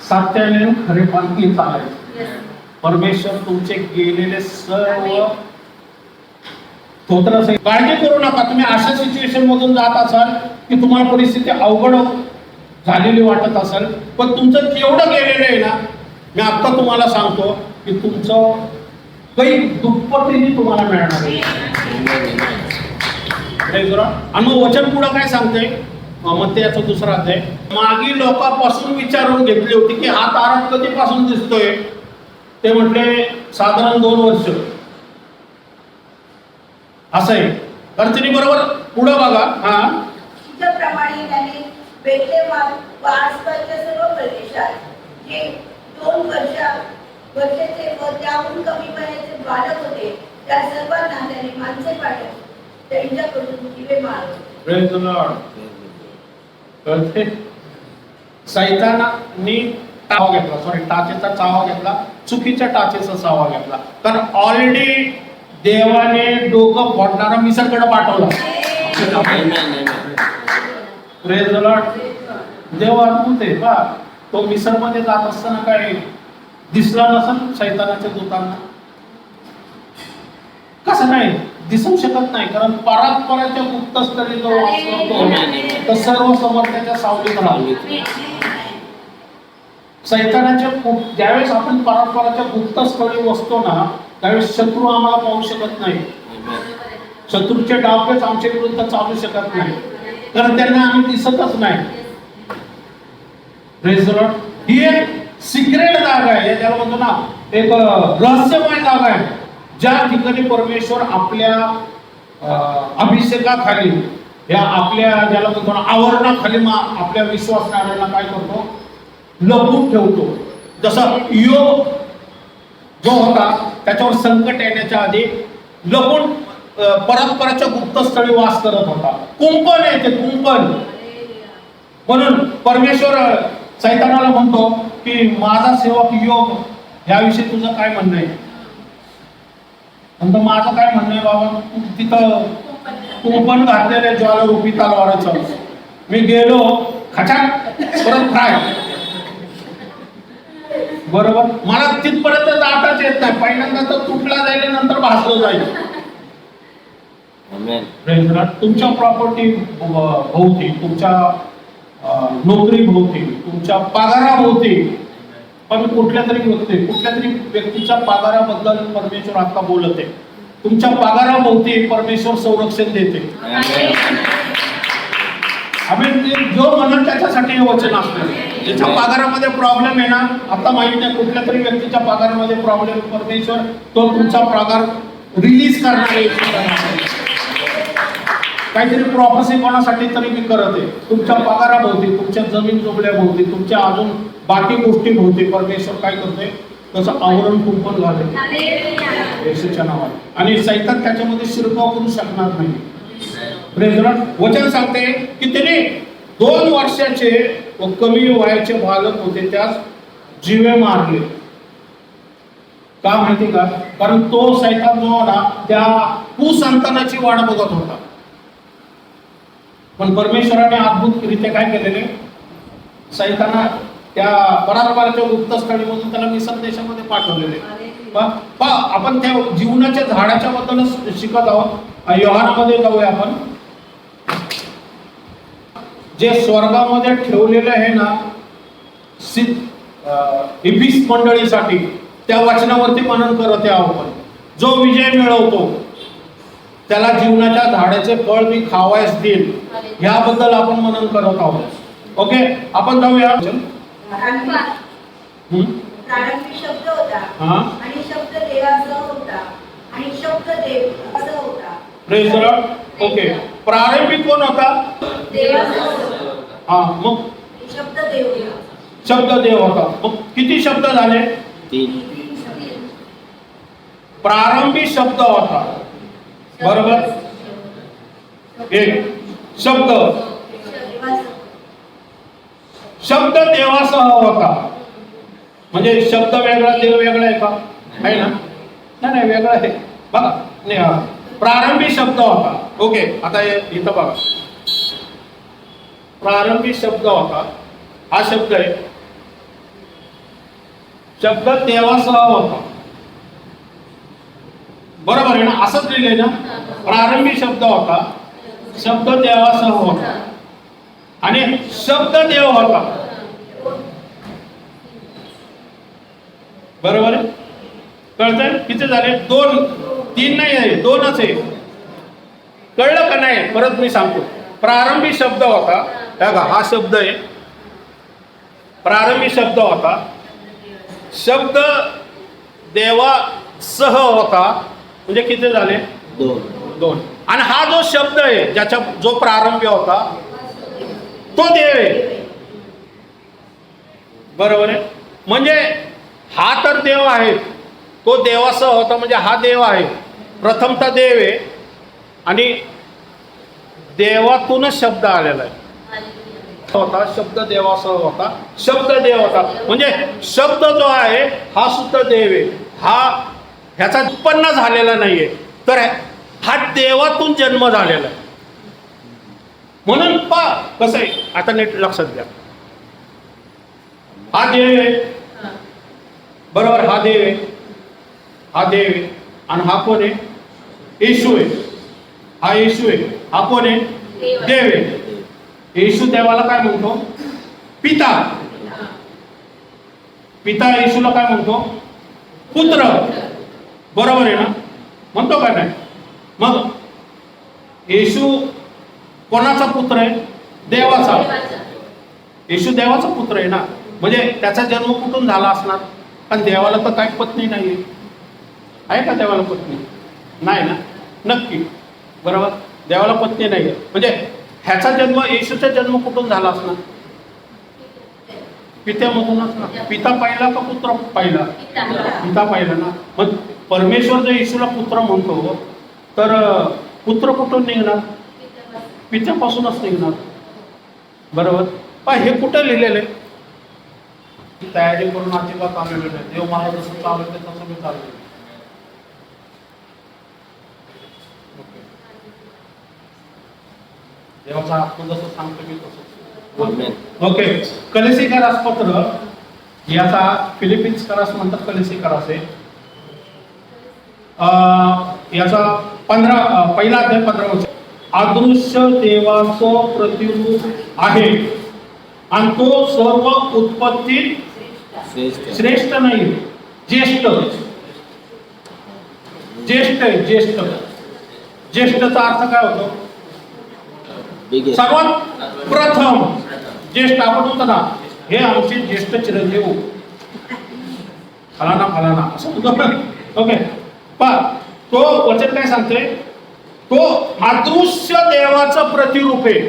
[SPEAKER 1] सत्याने, खरेपणाने चालायचं. परमेश्वर तुमचे गेलेले सर्व स्तोत्र. काळजी करू नका. तुम्ही अशा सिच्युएशन मधून जात असाल की तुम्हाला परिस्थिती अवघड झालेली वाटत असेल, पण तुमचं जेवढं गेलेलं आहे ना, मी आता तुम्हाला सांगतो की तुमचं काही दुप्पटीने तुम्हाला मिळणार आहे. आणि मग वचन पुढं काय सांगते, मग ते याचा दुसरा अध्याय. मागी लोकांपासून विचारून घेतली होती की हा तारा कधीपासून दिसतोय. ते म्हटले साधारण 2 वर्ष असं आहे. अर्चनी बरोबर पुढे बघा.
[SPEAKER 4] प्रमाणे त्याने बेथलेहेम व आसपासच्या सर्व प्रदेशात जे 2 वर्षाचे व त्याहून कमी वयाचे बालक होते त्या सर्वांना त्याने माणसे पाठवून त्यांच्याकडून दिवे मारले.
[SPEAKER 1] Praise the Lord. कळते, सैतानाने टाचेचा चावा घेतला, चुकीच्या टाचेचा चावा घेतला. कारण ऑलरेडी देवाने डोकं फोडणारा मिसरकडे पाठवला. Praise the Lord. देव अद्भुत आहे बा. तो मिसर मध्ये जात असताना काय दिसला नसेल सैतानाच्या दूतांना? कसं नाही दिसू शकत नाही, कारण परात्पराच्या गुप्तस्थळी जो वास तो सर्व समर्थाच्या सावलीत राहतो. सैतानाच्या ज्यावेळेस आपण परात्पराच्या गुप्तस्थळी बसतो ना, त्यावेळेस शत्रू आम्हाला पाहू शकत नाही. शत्रूचे डावपेच आमच्या विरुद्ध चालू शकत नाही. कारण त्यांना आम्ही दिसतच नाही. Praise the Lord. ही एक सिक्रेट जागा आहे, ज्याला म्हणतो ना एक रहस्यमय जागा आहे, ज्या ठिकाणी परमेश्वर आपल्या अभिषेकाखाली, या आपल्या ज्याला म्हणतो ना आवरणाखाली आपल्या विश्वासणाऱ्यांना काय करतो, लपवून ठेवतो. जसं योग जो होता त्याच्यावर संकट येण्याच्या आधी लपून परस्पराच्या गुप्तस्थळी वास करत होता. कुंपण आहे ते, कुंपण. म्हणून परमेश्वर सैतानाला म्हणतो की माझा सेवक योग याविषयी तुझं काय म्हणणं आहे. म्हणतो माझं काय म्हणणं आहे बाबा, तिथं कुंपण घातलेले ज्वालारूपी तलवाराचं, मी गेलो खचाक परत फ्राय. बरोबर, मला तिथपर्यंत जाताच येत नाही. पहिल्यांदा तर तुटला जाईल, नंतर भासलं जाईल. तुमच्या प्रॉपर्टी भोवती, तुमच्या नोकरी भोवती, तुमच्या पगाराभोवती, पण कुठल्या तरी व्यक्तीच्या पगाराबद्दल परमेश्वर आता बोलत आहे. तुमच्या पगाराभोवती परमेश्वर संरक्षण देते. आम्ही जो म्हणून त्याच्यासाठी हे वचन असतं. ज्याच्या पगारामध्ये प्रॉब्लेम आहे ना, आता माहित नाही कुठल्या तरी व्यक्तीच्या पगारामध्ये प्रॉब्लेम, परमेश्वर तो तुमचा पगार रिलीज करणार आहे. काहीतरी प्रॉफेसी कोणासाठी तरी मी करत आहे. तुमच्या पगाराभोवती, तुमच्या जमीन जोबल्याभोवती, तुमच्या अजून बाकी गोष्टी भोवती परमेश्वर काय करतोय, तसं आवरण कुंपण घालते येशूच्या नावाने. आणि सैतान त्याच्यामध्ये शिरकाव करू शकणार नाही. वचन सांगते की त्याने 2 वर्षाचे व कमी वयाचे बालक होते त्यास जीवे मारले. का माहिती का? कारण तो सैतान जो होता त्या कुसंतानाची वाट बघत होता. पण परमेश्वराने अद्भुतरित्या काय केलेले, सैताना त्या परस्पराच्या गुप्तस्थळीमधून त्याला मिसर देशामध्ये पाठवलेले. आपण त्या जीवनाच्या झाडाच्या बद्दलच शिकत आहोत. योहानामध्ये जाऊया आपण. जे स्वर्गामध्ये ठेवलेले आहे ना इफिस मंडळीसाठी, त्या वचनावरती मनन करत आहे आपण. जो विजय मिळवतो त्याला जीवनाच्या झाडाचे फळ मी खावायस देईल, याबद्दल आपण मनन करत आहोत. ओके, आपण जाऊया.
[SPEAKER 4] प्रारंभी शब्द होता आणि शब्द देवासह होता आणि शब्द देव असं होता.
[SPEAKER 1] Praise the Lord. ओके, प्रारंभी कोण होता?
[SPEAKER 4] देवासह.
[SPEAKER 1] मग
[SPEAKER 4] शब्द देव.
[SPEAKER 1] शब्द देव होता. मग किती शब्द झाले?
[SPEAKER 3] 3.
[SPEAKER 1] प्रारंभी शब्द होता, बरोबर. एक शब्द देवासह होता. म्हणजे शब्द वेगळा, देव वेगळा आहे का? आहे ना? नाही, वेगळा आहे. बघा, नाही, प्रारंभी शब्द होता. ओके, आता इथं बघा, प्रारंभी शब्द होता. हा शब्द आहे, शब्द देवासह होता. बरोबर आहे ना? असंच लिहिलंय ना. प्रारंभी शब्द होता, शब्द देवासह होता आणि शब्द देव होता. बरोबर आहे? कळतंय? किती झाले? 2, 3 नाही आहे, 2च आहे. कळलं का नाही? परत मी सांगतो. प्रारंभी शब्द होता, बघा हा शब्द आहे. प्रारंभी शब्द होता, शब्द देवासह होता. म्हणजे किती झाले? 2. आणि हा जो शब्द आहे, ज्याचा जो प्रारंभी होता, तो देव आहे. बरोबर आहे? म्हणजे हा तर देव आहे, तो देवासह होता. म्हणजे हा देव आहे, प्रथमतः देव आहे आणि देवातूनच शब्द आलेला आहे. होता, शब्द देवासह होता, शब्द देव होता. म्हणजे शब्द जो आहे हा सुद्धा देव आहे. ह्याचा उत्पन्न झालेला नाहीये, तर हा देवातून जन्म झालेला आहे. म्हणून कसं आहे, आता नीट लक्षात घ्या. हा देव आहे, बरोबर. हा देव आहे, हा देव आहे. आणि हा कोण आहे? येशू आहे. हा येशू आहे. हा कोण आहे? देव आहे. येशू देवाला काय म्हणतो? पिता. पिता येशूला काय म्हणतो? पुत्र. बरोबर आहे ना? म्हणतो का नाही? मग येशू कोणाचा पुत्र आहे? देवाचा. येशू देवाचा पुत्र आहे ना, म्हणजे त्याचा जन्म कुठून झाला असणार? कारण देवाला तर काही पत्नी नाही आहे का? देवाला पत्नी नाही ना, नक्की बरोबर, देवाला पत्नी नाही आहे. म्हणजे ह्याचा जन्म, येशूचा जन्म कुठून झाला असणार? पित्यामधूनच ना. पिता पाहिला का पुत्र पाहिला? पिता पाहिला ना. मग परमेश्वर जर येशूला पुत्र म्हणतो तर पुत्र कुठून निघणार? पित्यापासूनच निघणार, बरोबर. पण हे कुठं लिहिलेलं आहे? तयारी करून अजिबात आलेलं नाही. देव मला जसं चालवते तसं मी चालवते. देवाचा आत्मा जसं सांगतो मी तसं. ओके. कलेसिकरास पत्र, याचा फिलिपिन्स करास म्हणतात, कलेसिकरास आहे. याचा पहिला अध्याय 15 वचन. अदृश्य देवाचं प्रतिरूप आहे आणि तो सर्व उत्पत्तीत श्रेष्ठ नाही, ज्येष्ठ. ज्येष्ठ आहे, ज्येष्ठ. ज्येष्ठचा अर्थ काय होतो? सर्वात प्रथम. ज्येष्ठ आपण होतो ना, हे आमचे ज्येष्ठ चिरंजीव फलाना फलाना असं म्हणतो. ओके. पण तो वचन काय सांगते? तो अदृश्य देवाचं प्रतिरूप आहे.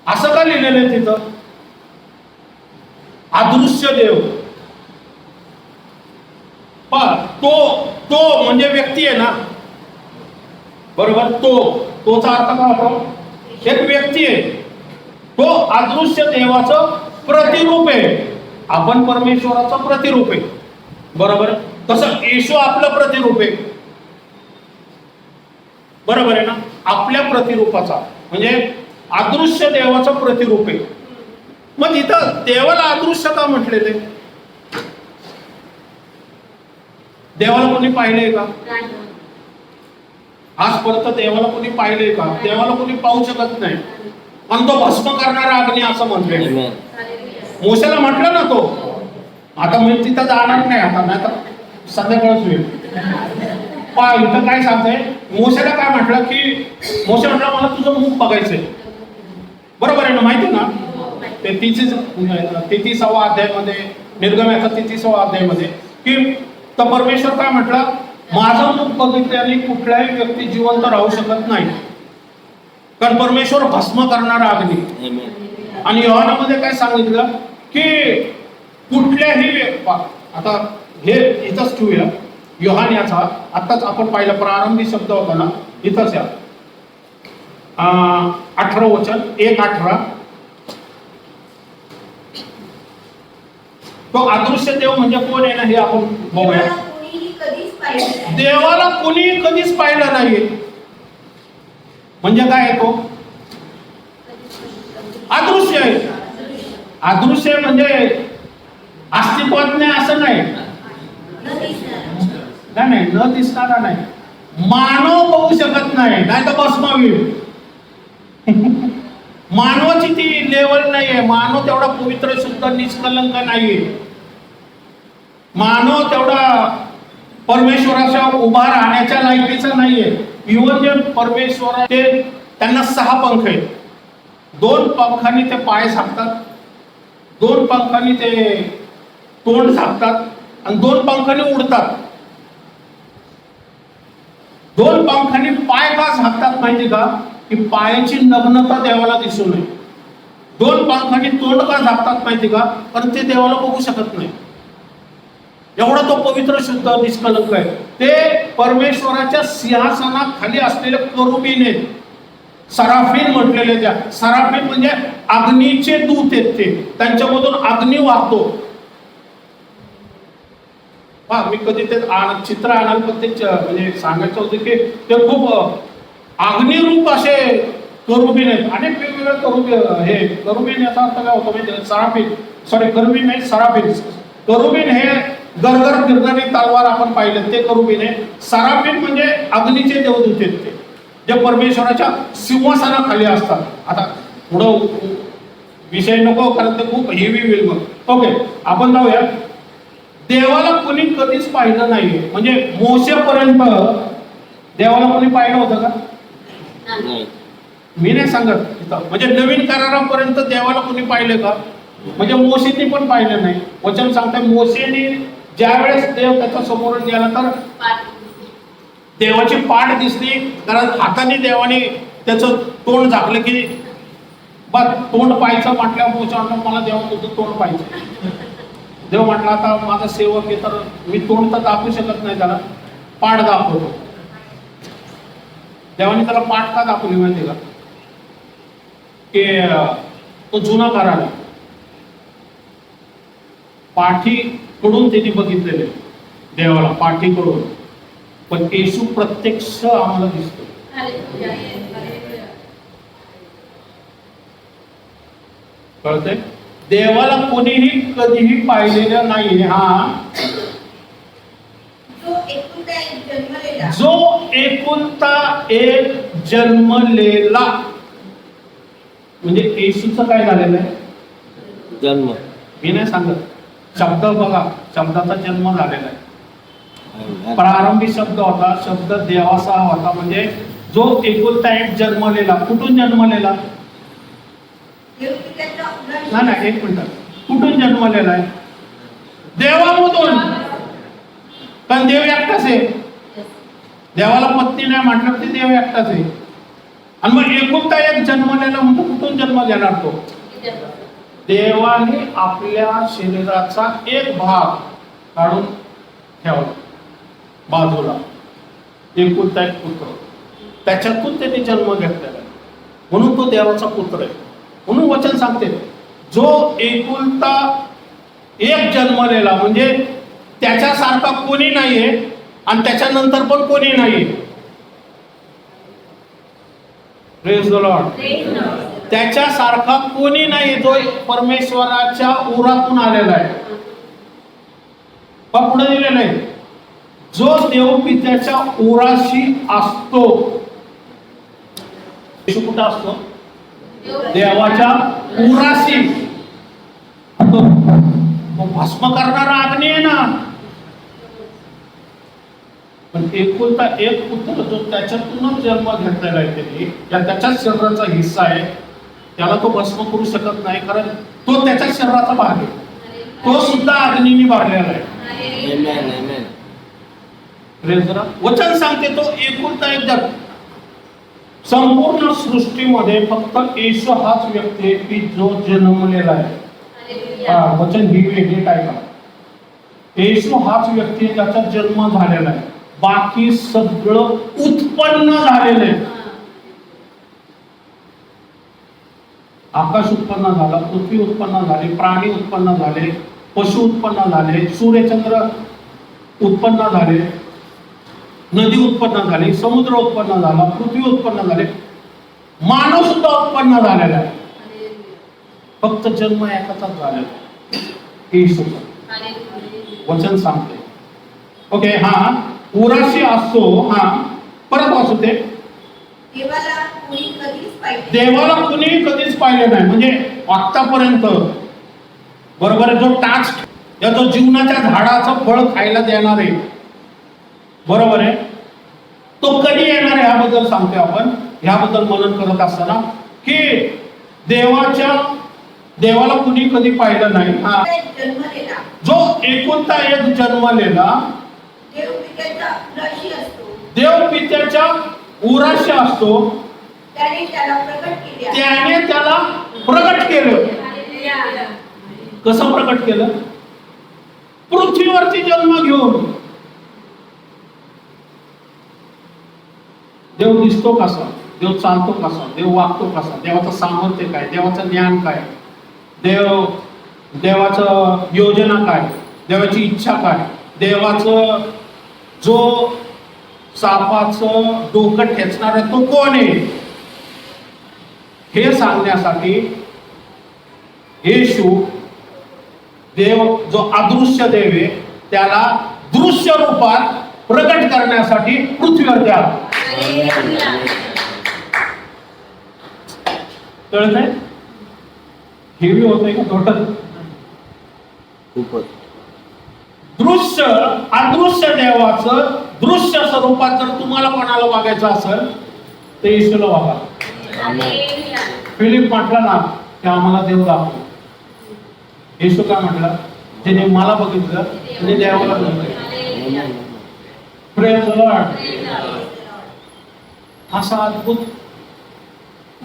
[SPEAKER 1] असं का लिहिलेलं आहे तिथं? अदृश्य देव. पण तो म्हणजे व्यक्ती आहे ना, बरोबर. तोचा अर्थ काय होतो? एक व्यक्ती आहे. तो अदृश्य देवाचं प्रतिरूप आहे. आपण परमेश्वराचं प्रतिरूप आहे, बरोबर. तसं येशू आपलं प्रतिरूप आहे, बरोबर आहे ना. आपल्या प्रतिरूपाचा म्हणजे अदृश्य देवाचं प्रतिरूप आहे. मग इथं देवाला अदृश्य का म्हटलेले? देवाला कोणी पाहिलंय का? आजपर्यंत देवाला कोणी पाहिलंय का? देवाला कोणी पाहू शकत नाही. आणि तो भस्म करणारा अग्नी असं म्हटले. मोशेला म्हटलं ना तो, आता मी तिथं जाणार नाही, आता नाही तर संध्याकाळच होईल. इथं काय सांगतंय? मोशेला काय म्हटलं की, मोशे म्हटलं मला तुझं मुख बघायचंय, बरोबर आहे ना, माहिती ना. 33वा अध्यायामध्ये, निर्गमनाचा 33वा अध्यायामध्ये की तर परमेश्वर काय म्हटलं? माझं मुख बघितल्याने कुठल्याही व्यक्ती जिवंत राहू शकत नाही, कारण परमेश्वर भस्म करणारा अग्नी. आणि योहानामध्ये काय सांगितलं की कुठल्याही आता हे इथंच ठेवूया. योहान याचा आत्ताच आपण पाहिलं, प्रारंभी शब्द होता ना, इथंच या 18 वचन 1:18. तो अदृश्य देव म्हणजे कोण आहे ना, हे आपण बघूया. देवाला कोणी कधीच पाहिलं नाही. म्हणजे काय आहे? तो अदृश्य आहे. अदृश्य म्हणजे अस्तित्वात नाही असं नाही, नाही, न दिसणारा नाही. मानव बघू शकत नाही, नाही तर भस्म होईल. मानवाची ती लेवल नाहीये. मानव तेवढा पवित्र, शुद्ध, निष्कलंक नाहीये. मानव तेवढा परमेश्वराच्या उभा राहण्याच्या लायकीचा नाहीये. इव्हन जे परमेश्वर ते, त्यांना 6 पंख आहेत. 2 पंखांनी ते पाय झाकतात, 2 पंखांनी ते तोंड झाकतात आणि 2 पंखांनी उडतात. 2 पंखांनी पाय का झाकतात माहिती का? की पायाची नग्नता देवाला दिसू नये. 2 पंखांनी तोंड का झाकतात माहिती का? कारण ते देवाला बघू शकत नाही. एवढा तो पवित्र, शुद्ध, निष्कलंक आहे. ते परमेश्वराच्या सिंहासनाखाली असलेले करुबीन आहेत. सराफीन म्हटलेले. त्या सराफीन म्हणजे अग्नीचे दूत आहेत. ते त्यांच्यामधून अग्नी वाहतो. मी कधी ते चित्र आणाल, पण ते म्हणजे सांगायचं होतं की ते खूप अग्निरूप असे करुबीन आहेत. अनेक वेगवेगळे करुबीन याचा अर्थ काय होतो म्हणजे सराफीन, करुबीन नाही, सराफीन. करुबीन हे गरगर फिरणारी तलवार आपण पाहिलं, ते करुबीन आहे. सराफीन म्हणजे अग्नीचे देवदूत आहेत, ते जे परमेश्वराच्या सिंहासनाखाली असतात. आता पुढं विषय नको, कारण ते खूप हेवी होईल. मग ओके, आपण जाऊया. देवाला कोणी कधीच पाहिलं नाहीये. म्हणजे मोशेपर्यंत देवाला कोणी पाहिलं होतं का? मी नाही सांगत इथं. म्हणजे नवीन करारापर्यंत देवाला कोणी पाहिले का? म्हणजे मोसेनी पण पाहिलं नाही. वचन सांगताय मोसेनी ज्या वेळेस देव त्याच्या समोर गेला तर देवाची पाठ दिसली, कारण हाताने देवाने त्याचं तोंड झाकलं की बस तोंड पाहायचं म्हटल्यावर मोसे म्हटलं मला देवा तुझं तोंड पाहायचं. देव म्हटलं आता माझा सेवक आहे तर मी तोंड तर दाखवू शकत नाही, त्याला पाठ दाखवतो. देवाने त्याला पाठ का दाखवली माहिती का? की तो जुना करार पाठीकडून त्यांनी बघितलेले देवाला पाठीकडून, पण येशू प्रत्यक्ष आम्हाला दिसतो. कळतंय? देवाला कोणीही कधीही पाहिलेलं नाही. हा
[SPEAKER 4] जो एकुलता एक जन्मलेला,
[SPEAKER 1] जो एकुलता एक जन्मलेला, म्हणजे येशूचं काय झालेलं आहे?
[SPEAKER 3] जन्म.
[SPEAKER 1] मी नाही सांगत, शब्द बघा, शब्दाचा जन्म झालेला आहे. प्रारंभी शब्द होता, शब्द देवाचा होता. म्हणजे जो एकुलता एक जन्मलेला, कुठून जन्मलेला?
[SPEAKER 4] देवपित्याच्या उराशी,
[SPEAKER 1] नाही नाही, एक मिनिट, कुठून जन्मलेला आहे? देवामधून. कारण देव एकटाच आहे. देवाला पत्नी नाही म्हटलं ते देव एकटाच आहे. आणि मग एकुलता एक जन्मलेला म्हणजे कुठून जन्म घेणार तो? देवाने आपल्या शरीराचा एक भाग काढून ठेवला बाजूला, एकुलता एक पुत्र, त्याच्यातून त्यांनी जन्म घेतलेला आहे, म्हणून तो देवाचा पुत्र आहे. म्हणून वचन सांगते जो एकुलता एक जन्मलेला, म्हणजे त्याच्यासारखा कोणी नाहीये आणि त्याच्यानंतर पण कोणी नाहीये. Praise the Lord. त्याच्यासारखा कोणी नाही, जो परमेश्वराच्या उरातून आलेला आहे. पुढे दिलेलं आहे, जो देवपित्याच्या उराशी असतो. येशू कुठं असतो? देवाच्या उराशी. तो भस्म करणारा अग्नी आहे ना. पण एकुलता एक पुत्र जो त्याच्यातूनच जन्म घेतलेला आहे, त्यांनी त्याच्याच शरीराचा हिस्सा आहे, त्याला तो भस्म करू शकत नाही, कारण तो त्याच्या शरीराचा भाग आहे. तो सुद्धा अग्नीने भरलेला आहे.
[SPEAKER 3] Amen, amen.
[SPEAKER 1] वचन सांगते तो एकुलता एक जन. संपूर्ण सृष्टीमध्ये फक्त येशू हाच व्यक्ती आहे की जो जन्मलेला आहे. वचन ही वेगळी काय का? येशू हाच व्यक्ती आहे ज्याचा जन्म झालेला आहे. बाकी सगळं उत्पन्न झालेलं आहे. आकाश उत्पन्न झालं, पृथ्वी उत्पन्न झाली, प्राणी उत्पन्न झाले, पशु उत्पन्न झाले, सूर्यचंद्र उत्पन्न झाले, नदी उत्पन्न झाली, समुद्र उत्पन्न झाला, पृथ्वी उत्पन्न झाले, मानव सुद्धा उत्पन्न झालेला आहे. फक्त जन्म एकाचाच झालेला आहे, येशूचा. वचन सांगते. ओके, हा उराशी असतो. हा परत वाचू ते.
[SPEAKER 4] देवाला कोणी कधीच पाहिजे,
[SPEAKER 1] देवाला कुणी कधीच पाहिलं नाही. म्हणजे आतापर्यंत बरोबर आहे, जो टास्क या जो जीवनाच्या झाडाचं फळ खायला देणार आहे, बरोबर आहे, तो कधी येणार आहे ह्याबद्दल सांगतोय आपण. ह्याबद्दल मनन करत असताना की देवाला कुणी कधी पाहिलं नाही. हा
[SPEAKER 4] जन्मलेला,
[SPEAKER 1] जो एकुलता एक जन्मलेला
[SPEAKER 4] देवपित्याच्या उराशी असतो,
[SPEAKER 1] देवपित्याच्या उराशी असतो,
[SPEAKER 4] त्याने त्याला प्रकट केले.
[SPEAKER 1] त्याने त्याला प्रकट केलं. कसं प्रकट केलं? पृथ्वीवरती जन्म घेऊन. देव दिसतो कसा, देव चालतो कसा, देव वागतो कसा, देवाचं सामर्थ्य काय, देवाचं ज्ञान काय, देवाचं योजना काय, देवाची इच्छा काय, देवाचं जो सापाचं डोकं ठेचणार आहे तो कोण आहे, हे सांगण्यासाठी येशू देव जो अदृश्य देव आहे त्याला दृश्य रूपात प्रकट करण्यासाठी पृथ्वीवरती आला. कळतंय? हेवी होतंय का थोडं?
[SPEAKER 3] खूपच.
[SPEAKER 1] दृश्य अदृश्य देवाचं दृश्य स्वरूपात जर तुम्हाला कोणाला बघायचं असेल तर येशूला बघा. फिलिप म्हटलं ना की आम्हाला देव दाखव. येशू काय म्हटलं, ज्याने मला बघितलं त्याने देवाला बघितलं. Praise the Lord. असा अद्भुत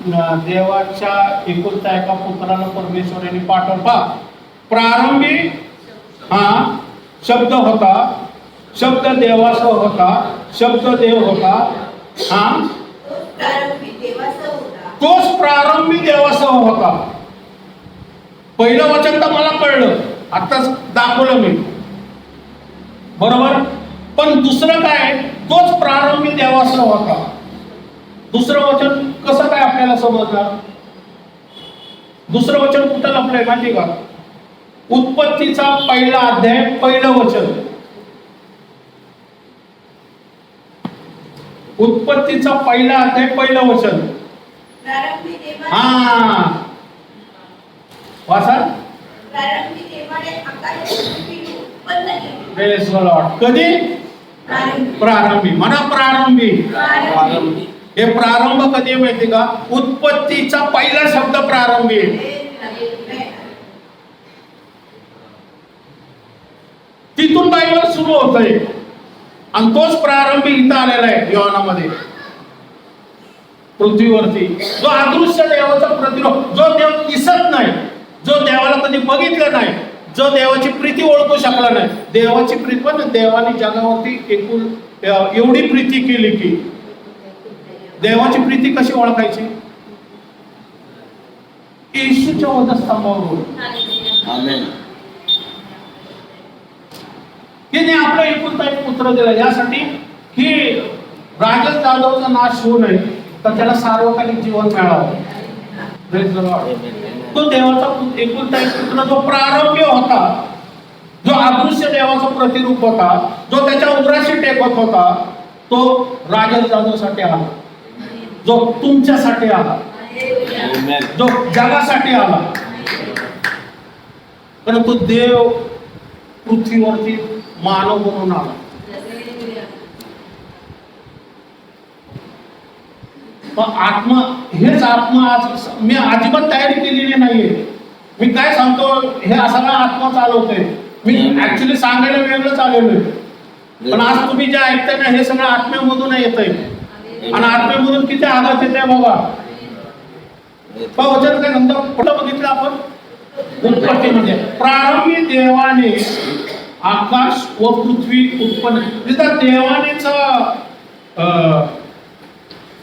[SPEAKER 1] देवाच्या एकुलत्या एका पुत्राला परमेश्वराने पाठवला. प्रारंभी शब्द होता, शब्द देवासह होता, शब्द देव होता.
[SPEAKER 4] प्रारंभी देवाचा होता.
[SPEAKER 1] तोच प्रारंभी देवासह होता. पहिलं वचन तर मला कळलं, आताच दाखवलं मी, बरोबर. पण दुसरं काय, तोच प्रारंभी देवासह होता. दुसरं वचन कसं काय आपल्याला समजणार? दुसरं वचन कुठं लपलंय माहिती का? उत्पत्तीचा पहिला अध्याय पहिलं वचन. उत्पत्तीचा पहिला अध्याय पहिलं वचन.
[SPEAKER 4] प्रारंभी देवाने
[SPEAKER 1] वाचा.
[SPEAKER 4] प्रारंभी देवाने आकाश पृथ्वी उत्पन्न केली.
[SPEAKER 1] Praise the Lord. कधी?
[SPEAKER 4] प्रारंभी.
[SPEAKER 1] प्रारंभी. म्हणा प्रारंभी.
[SPEAKER 4] प्रारंभी.
[SPEAKER 1] हे प्रारंभ कधी आहे माहिती का? उत्पत्तीचा पहिला शब्द प्रारंभी आहे. तिथून बायबल सुरू होतंय आणि तोच प्रारंभी इथं आलेला आहे योहानामध्ये. पृथ्वीवरती जो अदृश्य देवाचा प्रतिरूप, जो देव दिसत नाही, जो देवाला कधी बघितलं नाही, जो देवाची प्रीती ओळखू शकला नाही. देवाची प्रीती, पण देवाने जगावरती एवढी प्रीती केली की देवाची प्रीती कशी ओळखायची? येशूच्या वधस्तंभावरून.
[SPEAKER 3] आमेन.
[SPEAKER 1] तिने आपला एकुलता एक पुत्र दिला यासाठी की राजन जाधवचा नाश होऊ नये, तर त्याला सार्वकालिक जीवन मिळावं. Praise the Lord. तो देवाचा एकुलता एक पुत्र जो प्रारंभी होता, जो अदृश्य देवाचा प्रतिरूप होता, जो त्याच्या उराशी टेकत होता, तो राजन जाधवसाठी आला, जो तुमच्यासाठी आला, जो जगासाठी आला. परंतु देव पृथ्वीवरती मानव म्हणून आला. आत्मा, हेच आत्मा आज मी अजिबात तयारी केलेली नाहीये. मी काय सांगतो हे सगळा आत्मा चालवतोय. मी ऍक्च्युली सांगायला वेगळंच आलेलो आहे, पण आज तुम्ही जे ऐकताय ना हे सगळं आत्म्यामधून येत आहे. आणि आत्म्यामधून किती आघात येत आहे बघा. वचन काय नंतर पुढं बघितलं आपण उत्पत्तीमध्ये. प्रारंभी देवाने आकाश व पृथ्वी उत्पन्न. तिथं देवानेचा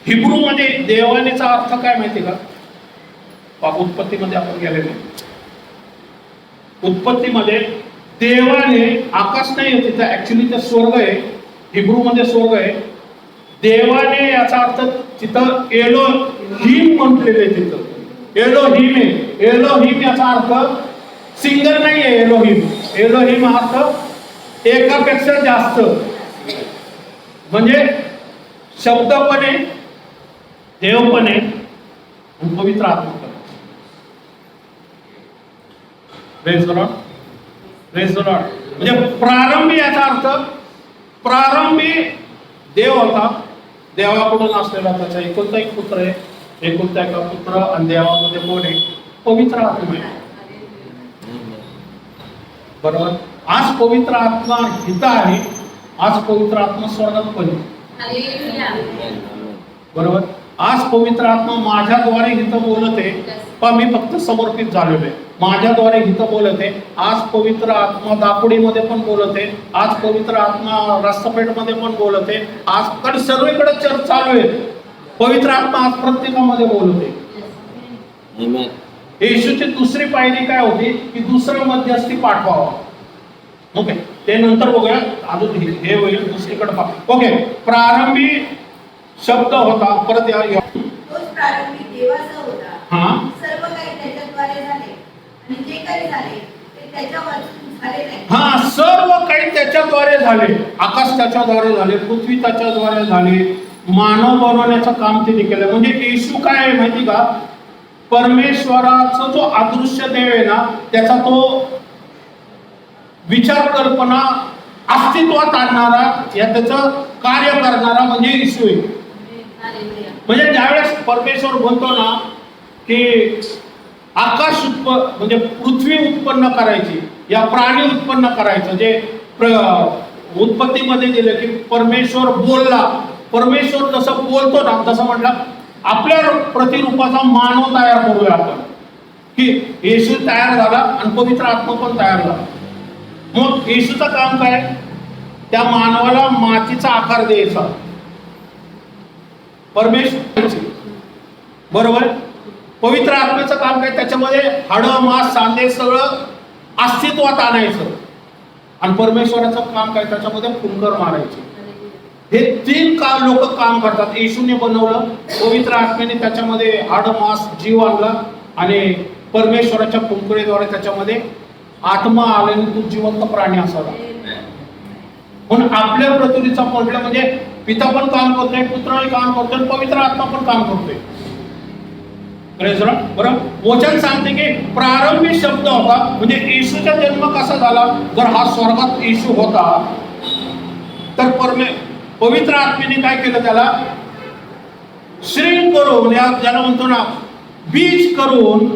[SPEAKER 1] हिब्रू मध्ये देवानेचा अर्थ काय माहिती का? उत्पत्तीमध्ये आपण गेलेलो. उत्पत्तीमध्ये देवाने, आकाश नाही आहे तिथं, ऍक्च्युली ते स्वर्ग आहे. हिब्रू मध्ये स्वर्ग आहे. देवाने याचा अर्थ तिथं एलोहिम म्हटलेलं आहे. तिथं एलोहिम आहे. एलोहिम याचा अर्थ सिंगर नाही आहे. एलोहिम, एलोहिम अर्थ एकापेक्षा जास्त, म्हणजे शब्द पण आहे, देव पण आहे, पवित्र आत्मा पण आहे. Praise the Lord. Praise the Lord. म्हणजे प्रारंभी याचा अर्थ, प्रारंभी देव होता, देवाकडून असलेला त्याचा एकुलता एक पुत्र आहे. एकुलता एका पुत्र आणि देवामध्ये कोण आहे? पवित्र आत्मा आहे. बरोबर. आज पवित्र आत्मा हित आहे. आज पवित्र आत्मा स्वर्गात पण आहे. बरोबर. आज पवित्र आत्मा माझ्याद्वारे हित बोलत आहे, पण मी फक्त समर्पित झालेलो आहे. माझ्याद्वारे हित बोलत आहे. आज पवित्र आत्मा दापोडीमध्ये पण बोलत आहे. आज पवित्र आत्मा रस्तापेठमध्ये पण बोलत आहे. आज सर्वीकडे चर्च चालू आहे. पवित्र आत्मा आज प्रत्येकामध्ये बोलत आहे. येशूची दुसरी पायरी काय होती की दुसरा मध्यस्थी पाठवावा. ओके, ते नंतर बघूया. अजून हे होईल दुसरीकडे पहा. ओके, प्रारंभी शब्द होता. परत या
[SPEAKER 4] तोच प्रारंभी देवाचा होता. सर्व काही त्याच्याद्वारे झाले आणि जे काही झाले ते त्याच्यापासून झाले नाही.
[SPEAKER 1] सर्व काही त्याच्याद्वारे झाले. आकाश त्याच्याद्वारे झाले, पृथ्वी त्याच्याद्वारे झाली. मानव बनवण्याचं काम तिने केलं. म्हणजे येशू काय आहे माहिती का? परमेश्वराचा जो अदृश्य देव आहे ना, त्याचा तो विचार कल्पना अस्तित्वात आणणारा, या त्याचं कार्य करणारा म्हणजे येशू आहे. म्हणजे ज्यावेळेस परमेश्वर म्हणतो ना की आकाश म्हणजे पृथ्वी उत्पन्न करायची, या प्राणी उत्पन्न करायचं, जे उत्पत्तीमध्ये दिलं की परमेश्वर बोलला. परमेश्वर जसं बोलतो ना, तसं म्हटलं आपल्या प्रतिरूपाचा मानव तयार करूया आपण, की येशू तयार झाला आणि पवित्र आत्मा पण तयार झाला. मग येशूचं काम काय? त्या मानवाला मातीचा आकार द्यायचा. परमेश्वर बरोबर. पवित्र आत्म्याचं काम काय? त्याच्यामध्ये हाडं मांस सांधे सगळं अस्तित्वात आणायचं. आणि परमेश्वराचं काम काय? त्याच्यामध्ये फुंकर मारायचे. हे तीन लोक काम करतात. येशूने बनवलं, पवित्र आत्म्याने त्याच्यामध्ये हाडं मांस जीव आणला आणि परमेश्वराच्या फुंकरीद्वारे त्याच्यामध्ये आत्मा आल्याने तो जिवंत प्राणी असावा. म्हणून आपल्या प्रतिरूपाचा म्हटलं म्हणजे पिता पण काम करतोय, पुत्रही काम करतोय, पवित्र आत्मा पण काम करतोय. बरं, वचन सांगते की प्रारंभी शब्द होता. म्हणजे येशूचा जन्म कसा झाला? जर हा स्वर्गात येशू होता तर पवित्र आत्म्याने काय केलं? त्याला श्रिंक करून, ज्याला म्हणतो ना बीज करून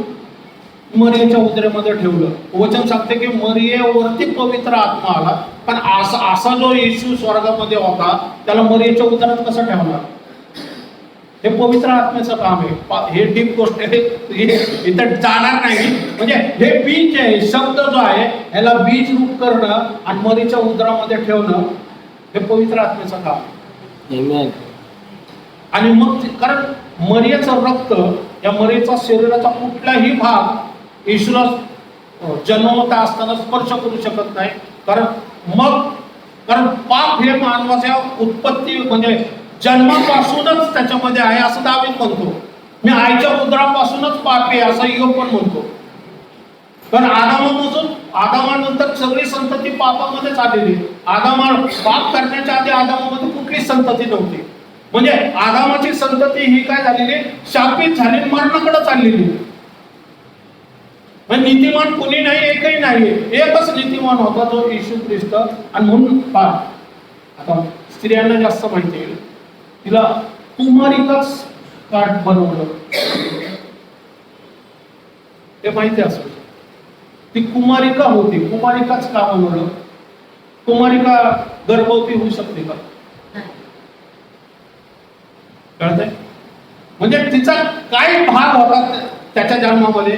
[SPEAKER 1] मरियेच्या उदरामध्ये ठेवलं. वचन सांगते की मरियेवरती पवित्र आत्मा आला. पण असा जो येशू स्वर्गामध्ये होता त्याला मरियेच्या उदरात कसं ठेवणार? हे पवित्र आत्म्याचं काम आहे. हे डीप गोष्ट आहे, इथं जाणार नाही. म्हणजे हे बीज आहे, शब्द जो आहे ह्याला बीज रूप करणं आणि मरीच्या उदरामध्ये ठेवणं हे पवित्र आत्म्याचं काम.
[SPEAKER 3] Amen.
[SPEAKER 1] आणि मग कारण मरियेचं रक्त, या मरियेचा शरीराचा कुठलाही भाग येशूला जन्मता असताना स्पर्श करू शकत नाही. कारण पाप हे मानवाच्या उत्पत्ती म्हणजे जन्मापासूनच त्याच्यामध्ये आहे असं दावीद म्हणतो. मी आईच्या उदरापासूनच पापी आहे असं योग पण म्हणतो. कारण आदामानंतर सगळी संतती पापामध्येच आलेली. पाप करण्याच्या आधी आदामामध्ये कुठलीच संतती नव्हती. म्हणजे आदामाची संतती ही काय झालेली? शापित झाली, मरणाकडे चाललेली. म्हणजे नीतिमान कोणी नाही, एकही नाही. एकच नीतिमान होता जो येशू ख्रिस्त. आणि म्हणून आता स्त्रियांना जास्त माहिती आहे, तिला कुमारिकाच कार्ड बनवलं ते माहिती असेल. ती कुमारिका होती, कुमारिकाच का बनवलं? कुमारिका गर्भवती होऊ शकते का? कळतंय? म्हणजे तिचा काय भाग होता त्याच्या जन्मामध्ये?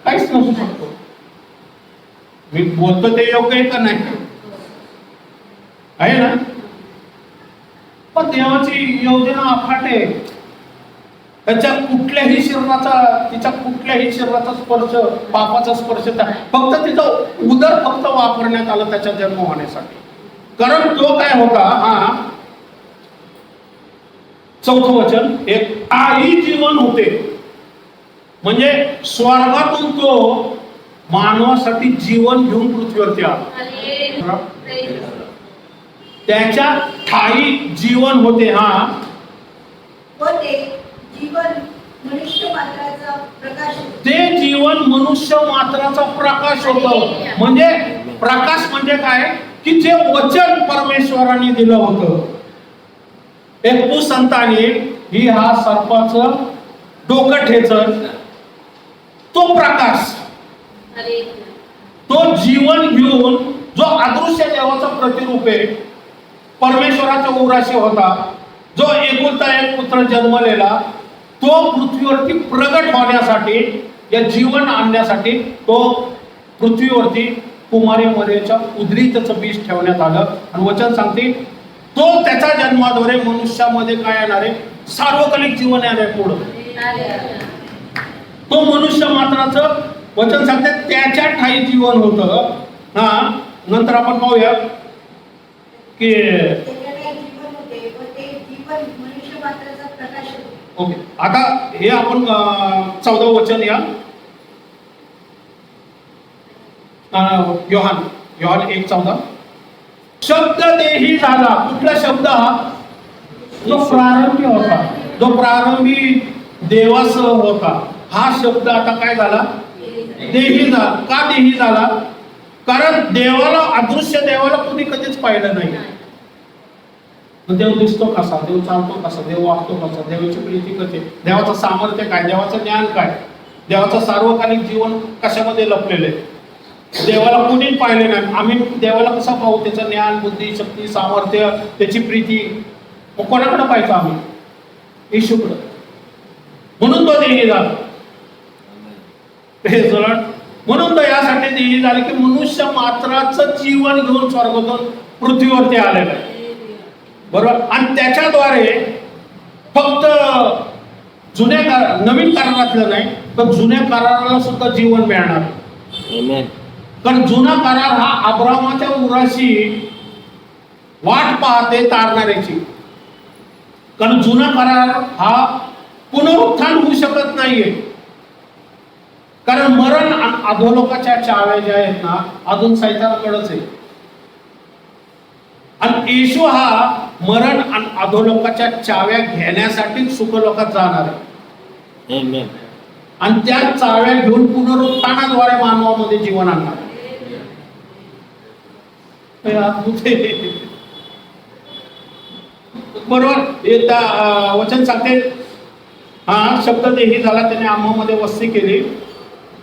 [SPEAKER 1] काहीच नसू शकतो. मी बोलतो ते योग्य आहे का नाही? आहे ना? पण देवाची योजना अफाट आहे. तिच्या कुठल्याही शरीराचा स्पर्श, पापाचा स्पर्श, फक्त तिचं उदर फक्त वापरण्यात आलं त्याच्या जन्म होण्यासाठी. कारण तो काय होता? हा 4थं वचन, एक आई जीवन होते. म्हणजे स्वर्गातून तो मानवासाठी जीवन घेऊन पृथ्वीवरती आला. त्याच्या ठाई जीवन होते. हा
[SPEAKER 4] ते जीवन मनुष्य मात्राचा प्रकाश,
[SPEAKER 1] ते जीवन मनुष्य मात्राचा प्रकाश होतं. म्हणजे प्रकाश म्हणजे काय? की जे वचन परमेश्वराने दिलं होतं, एक पुसंताने ही हा सर्पाचं डोकं ठेचत, तो प्रकाश, तो जीवन घेऊन जो अदृश्य देवाचा प्रतिरूप आहे, परमेश्वराचा उराशी होता, जो एकुलता एक पुत्र जन्मलेला, तो पृथ्वीवरती प्रगट होण्यासाठी, या जीवन आणण्यासाठी तो पृथ्वीवरती कुमारी मरियेच्या उदरी त्याचं बीज ठेवण्यात आलं. आणि वचन सांगते तो त्याच्या जन्माद्वारे मनुष्यामध्ये काय येणार आहे? सार्वकालिक जीवन येणार आहे पुढं. तो मनुष्य मात्राचं वचन सांगते त्याच्या ठाई जीवन होतं. हा नंतर आपण पाहूया की ओके. आता हे आपण 14 वचन या योहान 1:14, शब्द देही झाला. कुठला शब्द? हा जो प्रारंभी होता, जो प्रारंभी देवासह होता. हा शब्द आता काय झाला? देही झाला. का देही झाला? कारण देवाला, अदृश्य देवाला कोणी कधीच पाहिलं नाही. मग देव दिसतो कसा, देव चालतो कसा, देव वागतो कसा, देवाची प्रीती कशी, देवाचं सामर्थ्य काय, देवाचं ज्ञान काय, देवाचं सार्वकालिक जीवन कशामध्ये लपलेलं आहे. देवाला कुणीच पाहिले नाही, आम्ही देवाला कसं पाहू, त्याचं ज्ञान, बुद्धी, शक्ती, सामर्थ्य, त्याची प्रीती. मग कोणाकडे पाहायचं आम्ही? येशूकडे. म्हणून तो देही झाला. म्हणून तो यासाठी देही झाले की मनुष्य मात्राचं जीवन घेऊन स्वर्गातून पृथ्वीवरती आलेलं आहे. बरोबर. आणि त्याच्याद्वारे फक्त नवीन करारातलं नाही, तर जुन्या कराराला सुद्धा जीवन मिळणार.
[SPEAKER 3] Amen.
[SPEAKER 1] कारण जुना करार हा अब्रामाच्या उराशी वाट पाहते तारणाऱ्याची. कारण जुना करार हा पुनरुत्थान होऊ शकत नाहीये. कारण मरण आणि अधोलोकाच्या चाव्या ज्या आहेत ना, अजून सैतानाकडेच आहे. आणि येशू हा मरण आणि अधोलोकाच्या चाव्या घेण्यासाठी सुखलोकात जाणार आहे.
[SPEAKER 3] Amen.
[SPEAKER 1] आणि त्या चाव्या घेऊन पुनरुत्थानाद्वारे मानवामध्ये जीवन आणणार. हे अद्भुत आहे. बरोबर. वचन सांगते, हा शब्द देही झाला, त्याने आम्हामध्ये वस्ती केली.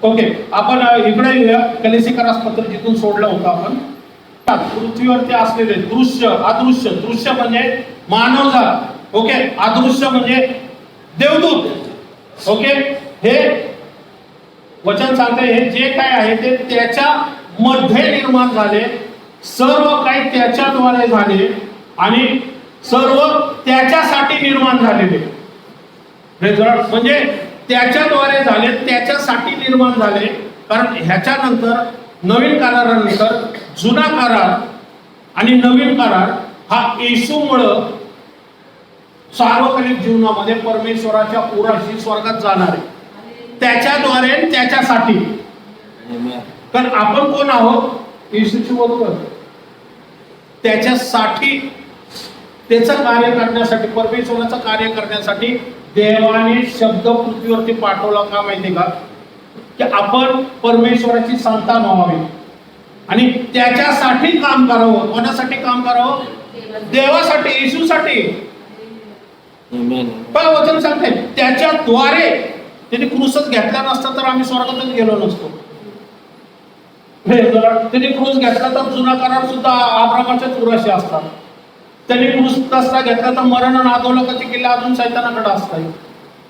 [SPEAKER 1] ओके, आपण इकडे येऊया. कलेसिकरास पत्र जिथून सोडलं होतं आपण. पृथ्वीवरती असलेले दृश्य, अदृश्य. दृश्य म्हणजे मानवजात. ओके. अदृश्य म्हणजे देवदूत. ओके. हे वचन सांगते, हे जे काय आहे ते त्याच्या मध्ये निर्माण झाले, सर्व काही त्याच्याद्वारे झाले आणि सर्व त्याच्यासाठी निर्माण झालेले. म्हणजे त्याच्याद्वारे झाले, त्याच्यासाठी निर्माण झाले. कारण ह्याच्यानंतर नवीन करारानंतर जुना करार आणि नवीन करार हा येशूमुळं सार्वकालिक जीवनामध्ये परमेश्वराच्या पुराशी स्वर्गात जाणार आहे. त्याच्याद्वारे त्याच्यासाठी.
[SPEAKER 3] Amen.
[SPEAKER 1] कारण आपण कोण आहोत? येशूची बरोबर. त्याच्यासाठी, त्याचं कार्य करण्यासाठी, परमेश्वराचं कार्य करण्यासाठी देवाने शब्द पृथ्वीवरती पाठवला. का माहिती का? की आपण परमेश्वराची संतान व्हावी आणि त्याच्यासाठी काम करावं. कोणासाठी काम करावं? देवासाठी, येशूसाठी.
[SPEAKER 3] Amen.
[SPEAKER 1] पण वचन सांगते, त्याच्याद्वारे. त्यांनी क्रूसच घेतला नसता तर आम्ही स्वर्गातच गेलो नसतो. त्यांनी क्रूस घेतला तर जुना करार सुद्धा अब्रामाच्याच उराशी असतात. त्यांनी क्रूस नसता घेतला तर मरण आणि अधोलोकाचे किल्ले अजून सैतानाकडे असतात.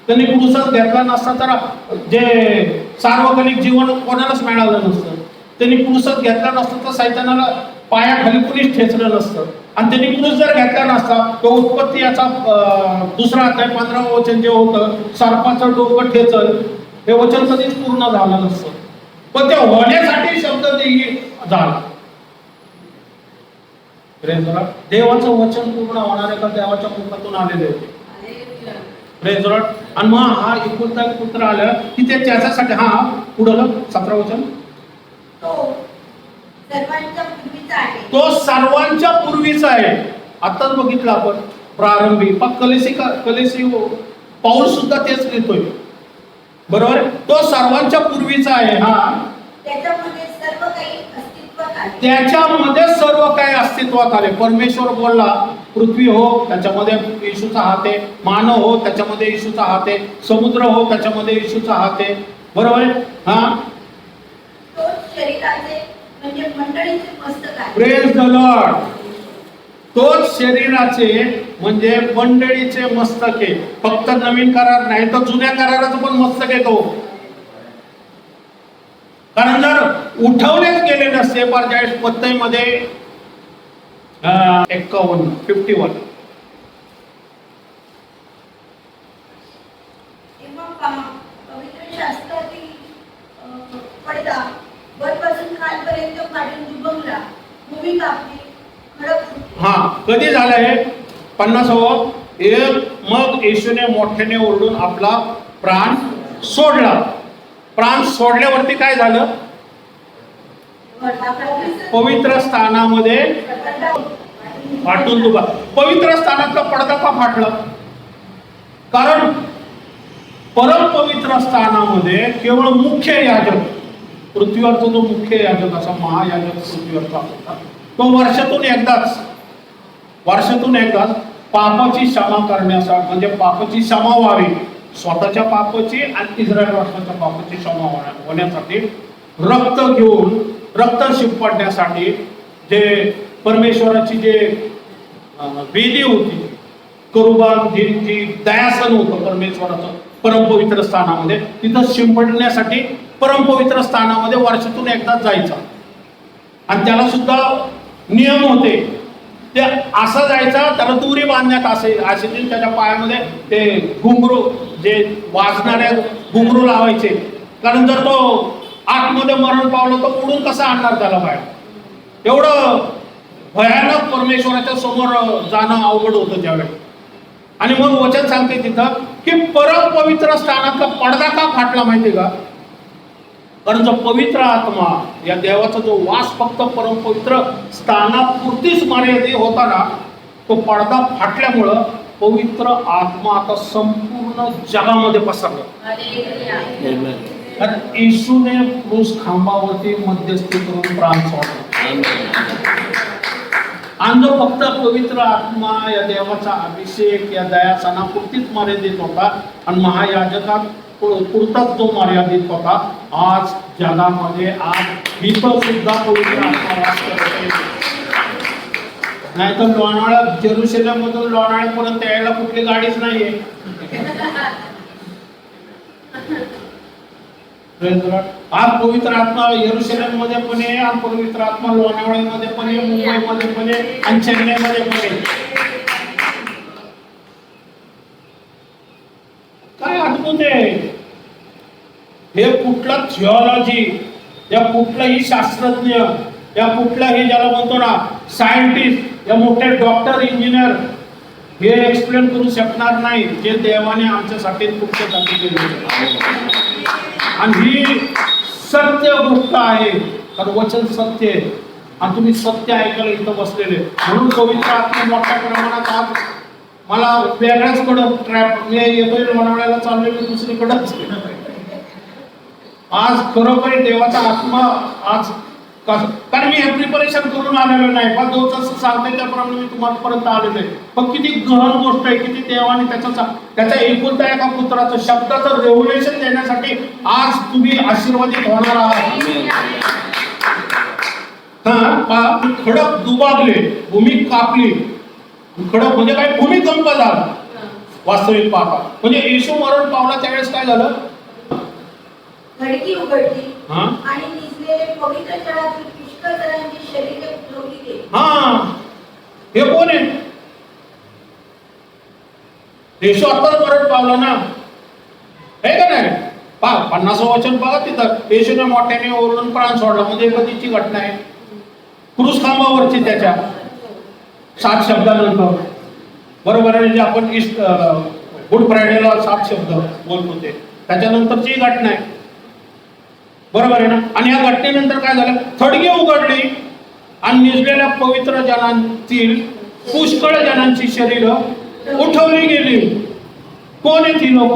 [SPEAKER 1] त्यांनी क्रूसच घेतला नसता तर जे सार्वकालिक जीवन कोणालाच मिळालं नसतं. त्यांनी क्रूसच घेतला नसता तर सैतानाला पायाखाली कुणीच ठेचलं नसतं. आणि त्यांनी क्रूस जर घेतला नसता, तो उत्पत्ती याचा 2 अध्याय 15 वचन जे होतं, सर्पाचं डोकं ठेचल, हे वचन कधीच पूर्ण झालं नसतं. पण ते होण्यासाठी शब्द देही झाला. देवाचं वचन पूर्ण होणार आहे का देवाच्या मुखातून आलेले आहे. आणि मग हा एकुलता एक पुत्र आला की ते त्याच्यासाठी. हा पुढं 17 वचन,
[SPEAKER 4] तो सर्वांच्या
[SPEAKER 1] तो सर्वांच्या
[SPEAKER 4] पूर्वीचा आहे.
[SPEAKER 1] पूर्वीचा आहे. आताच बघितलं आपण प्रारंभी. पण कलेसी पाऊल सुद्धा तेच लिहितोय. बरोबर. तो सर्वांच्या पूर्वीचा आहे. हा
[SPEAKER 4] त्याच्यामध्ये सर्व काही अस्तित्वात आले.
[SPEAKER 1] त्याच्यामध्ये सर्व काही अस्तित्वात आले. परमेश्वर बोलला, पृथ्वी हो, त्याच्यामध्ये येशूचा हात आहे. मानव हो, त्याच्यामध्ये येशूचा हात आहे. समुद्र हो, त्याच्यामध्ये येशूचा हात आहे. बरोबर. हा
[SPEAKER 4] तोच शरीराचे म्हणजे मंडळीचे मस्तक आहे.
[SPEAKER 1] Praise the Lord. तोच शरीराचे म्हणजे मंडळीचे मस्तक आहे. फक्त नवीन करार नाही तर जुन्या कराराचं पण मस्तक आहे तो. कारण जर उठवलेच गेले नसते, 45 पत्तईमध्ये 51
[SPEAKER 4] तेव्हा पहा, पवित्र शास्त्रातील पडदा वरपासून खालपर्यंत फाटून दुभंगला, भूमी कापली, खडक फुटले.
[SPEAKER 1] हा कधी झालं हे? 50. मग येशूने मोठ्याने ओरडून आपला प्राण सोडला. प्राण सोडल्यावरती काय झालं? पवित्र स्थानामध्ये फाटून दुबा. पवित्र स्थानातला पडदा का फाटला? कारण परम पवित्र स्थानामध्ये केवळ मुख्य याजक, पृथ्वीवरचा जो मुख्य याजक असा महायाजक पृथ्वीवरचा होता, तो वर्षातून एकदाच वर्षातून एकदा पापाची क्षमा करण्यासाठी, म्हणजे पापाची क्षमा व्हावी, स्वतःच्या पापाची आणि इस्रायल राष्ट्राच्या पापाची क्षमा होण्यासाठी रक्त घेऊन, रक्त शिंपडण्यासाठी जे परमेश्वराची जे वेदी होती, कुर्बान जी दयासन होतं परमेश्वराचं परमपवित्र स्थानामध्ये, तिथं शिंपडण्यासाठी परमपवित्र स्थानामध्ये वर्षातून एकदा जायचं. आणि त्याला सुद्धा नियम होते. ते असा जायचा, त्याला दोरी बांधण्यात असे त्याच्या पायामध्ये ते घुंगरू, जे वाजणाऱ्या घुंगरू लावायचे. कारण जर तो आतमध्ये मरण पावलं तर उडून कसा आणणार त्याला बाहेर. एवढं भयानक परमेश्वराच्या समोर जाणं अवघड होतं त्यावेळी. आणि मग वचन सांगते तिथं की परम पवित्र स्थानातला पडदा का फाटला माहितीये का? कारण जो पवित्र आत्मा, या देवाचा जो वास फक्त परम पवित्र स्थानापुरतीच मर्यादित होता ना, तो पडदा फाटल्यामुळं पवित्र आत्मा आता संपूर्ण जगामध्ये पसरला.
[SPEAKER 3] Amen.
[SPEAKER 1] कारण येशूने क्रूस खांबावरती मध्यस्थी करून प्राण सोडला. आणि जो फक्त पवित्र आत्मा, या देवाचा अभिषेक, या दया सणापुरतीच मर्यादित होता आणि महायाजकात पुरताच जो मर्यादित होता, आज जगामध्ये आज इथं सुद्धा पवित्र आत्मा वास करते. नाही तर लोणावळा, जेरुसलेम मधून लोणावळ्यापर्यंत यायला कुठली गाडीच नाहीये. आज पवित्र आत्मा येरुशलेम मध्ये पण आहे, आणि पवित्र आत्मा लोणावळ्यामध्ये पण आहे, मुंबईमध्ये पण आहे आणि चेन्नईमध्ये पण आहे. काय अद्भुत आहे. हे कुठला थिओलॉजी, या कुठलाही शास्त्रज्ञ, या कुठलाही ज्याला म्हणतो ना सायंटिस्ट, या मोठे डॉक्टर, इंजिनियर हे एक्सप्लेन करू शकणार नाही जे देवाने आमच्यासाठी तुमच्यासाठी केले. आणि ही सत्य गोष्ट आहे. कारण वचन सत्य आहे आणि तुम्ही सत्य ऐकायला इथं बसलेले. म्हणून पवित्र आत्मा मोठ्या प्रमाणात आज मला वेगळ्याच कडं ट्रॅप, मी येतोय लोणावळ्याला चाललोय, मी दुसरीकडंच. आज खरोखर देवाचा आत्मा आज, कारण मी हे प्रिपरेशन करून आलेलो नाही, पण जो जसं सांगते त्याप्रमाणे मी तुम्हापर्यंत आलेलो आहे. पण किती गहन गोष्ट आहे, किती देवाने त्याच्या एकुलता एका पुत्राचं शब्दाचं रेव्होल्युशन देण्यासाठी आज तुम्ही आशीर्वादित होणार आहात. हा, खडक दुबागले, भूमी कापली. खडक म्हणजे काय? भूमिकंप झाला. वास्तविक पाहता म्हणजे येशू मरण पावला त्यावेळेस काय झालं?
[SPEAKER 4] खडकी उघडली आणि निजलेले पवित्र जळातील पुष्कळ जणांची शरीरे उठवली गेली.
[SPEAKER 1] हे कोण आहे? येशू आत्ताच मरण पावला ना, हे का नाही? 50 वचन बघा तिथं, येशूने मोठ्याने ओरडून प्राण सोडला. म्हणजे कधीची घटना आहे? क्रूस खांबावरची, त्याच्या 7 शब्दानंतर. बरोबर आहे, जे आपण गुड फ्रायडेला 7 शब्द बोलतो ते त्याच्यानंतरची घटना आहे. बरोबर आहे ना? आणि या घटनेनंतर काय झालं? थडगे उघडली आणि निजलेल्या पवित्र जनांतील पुष्कळ जणांची शरीर उठवली गेली. कोण आहेत ही लोक?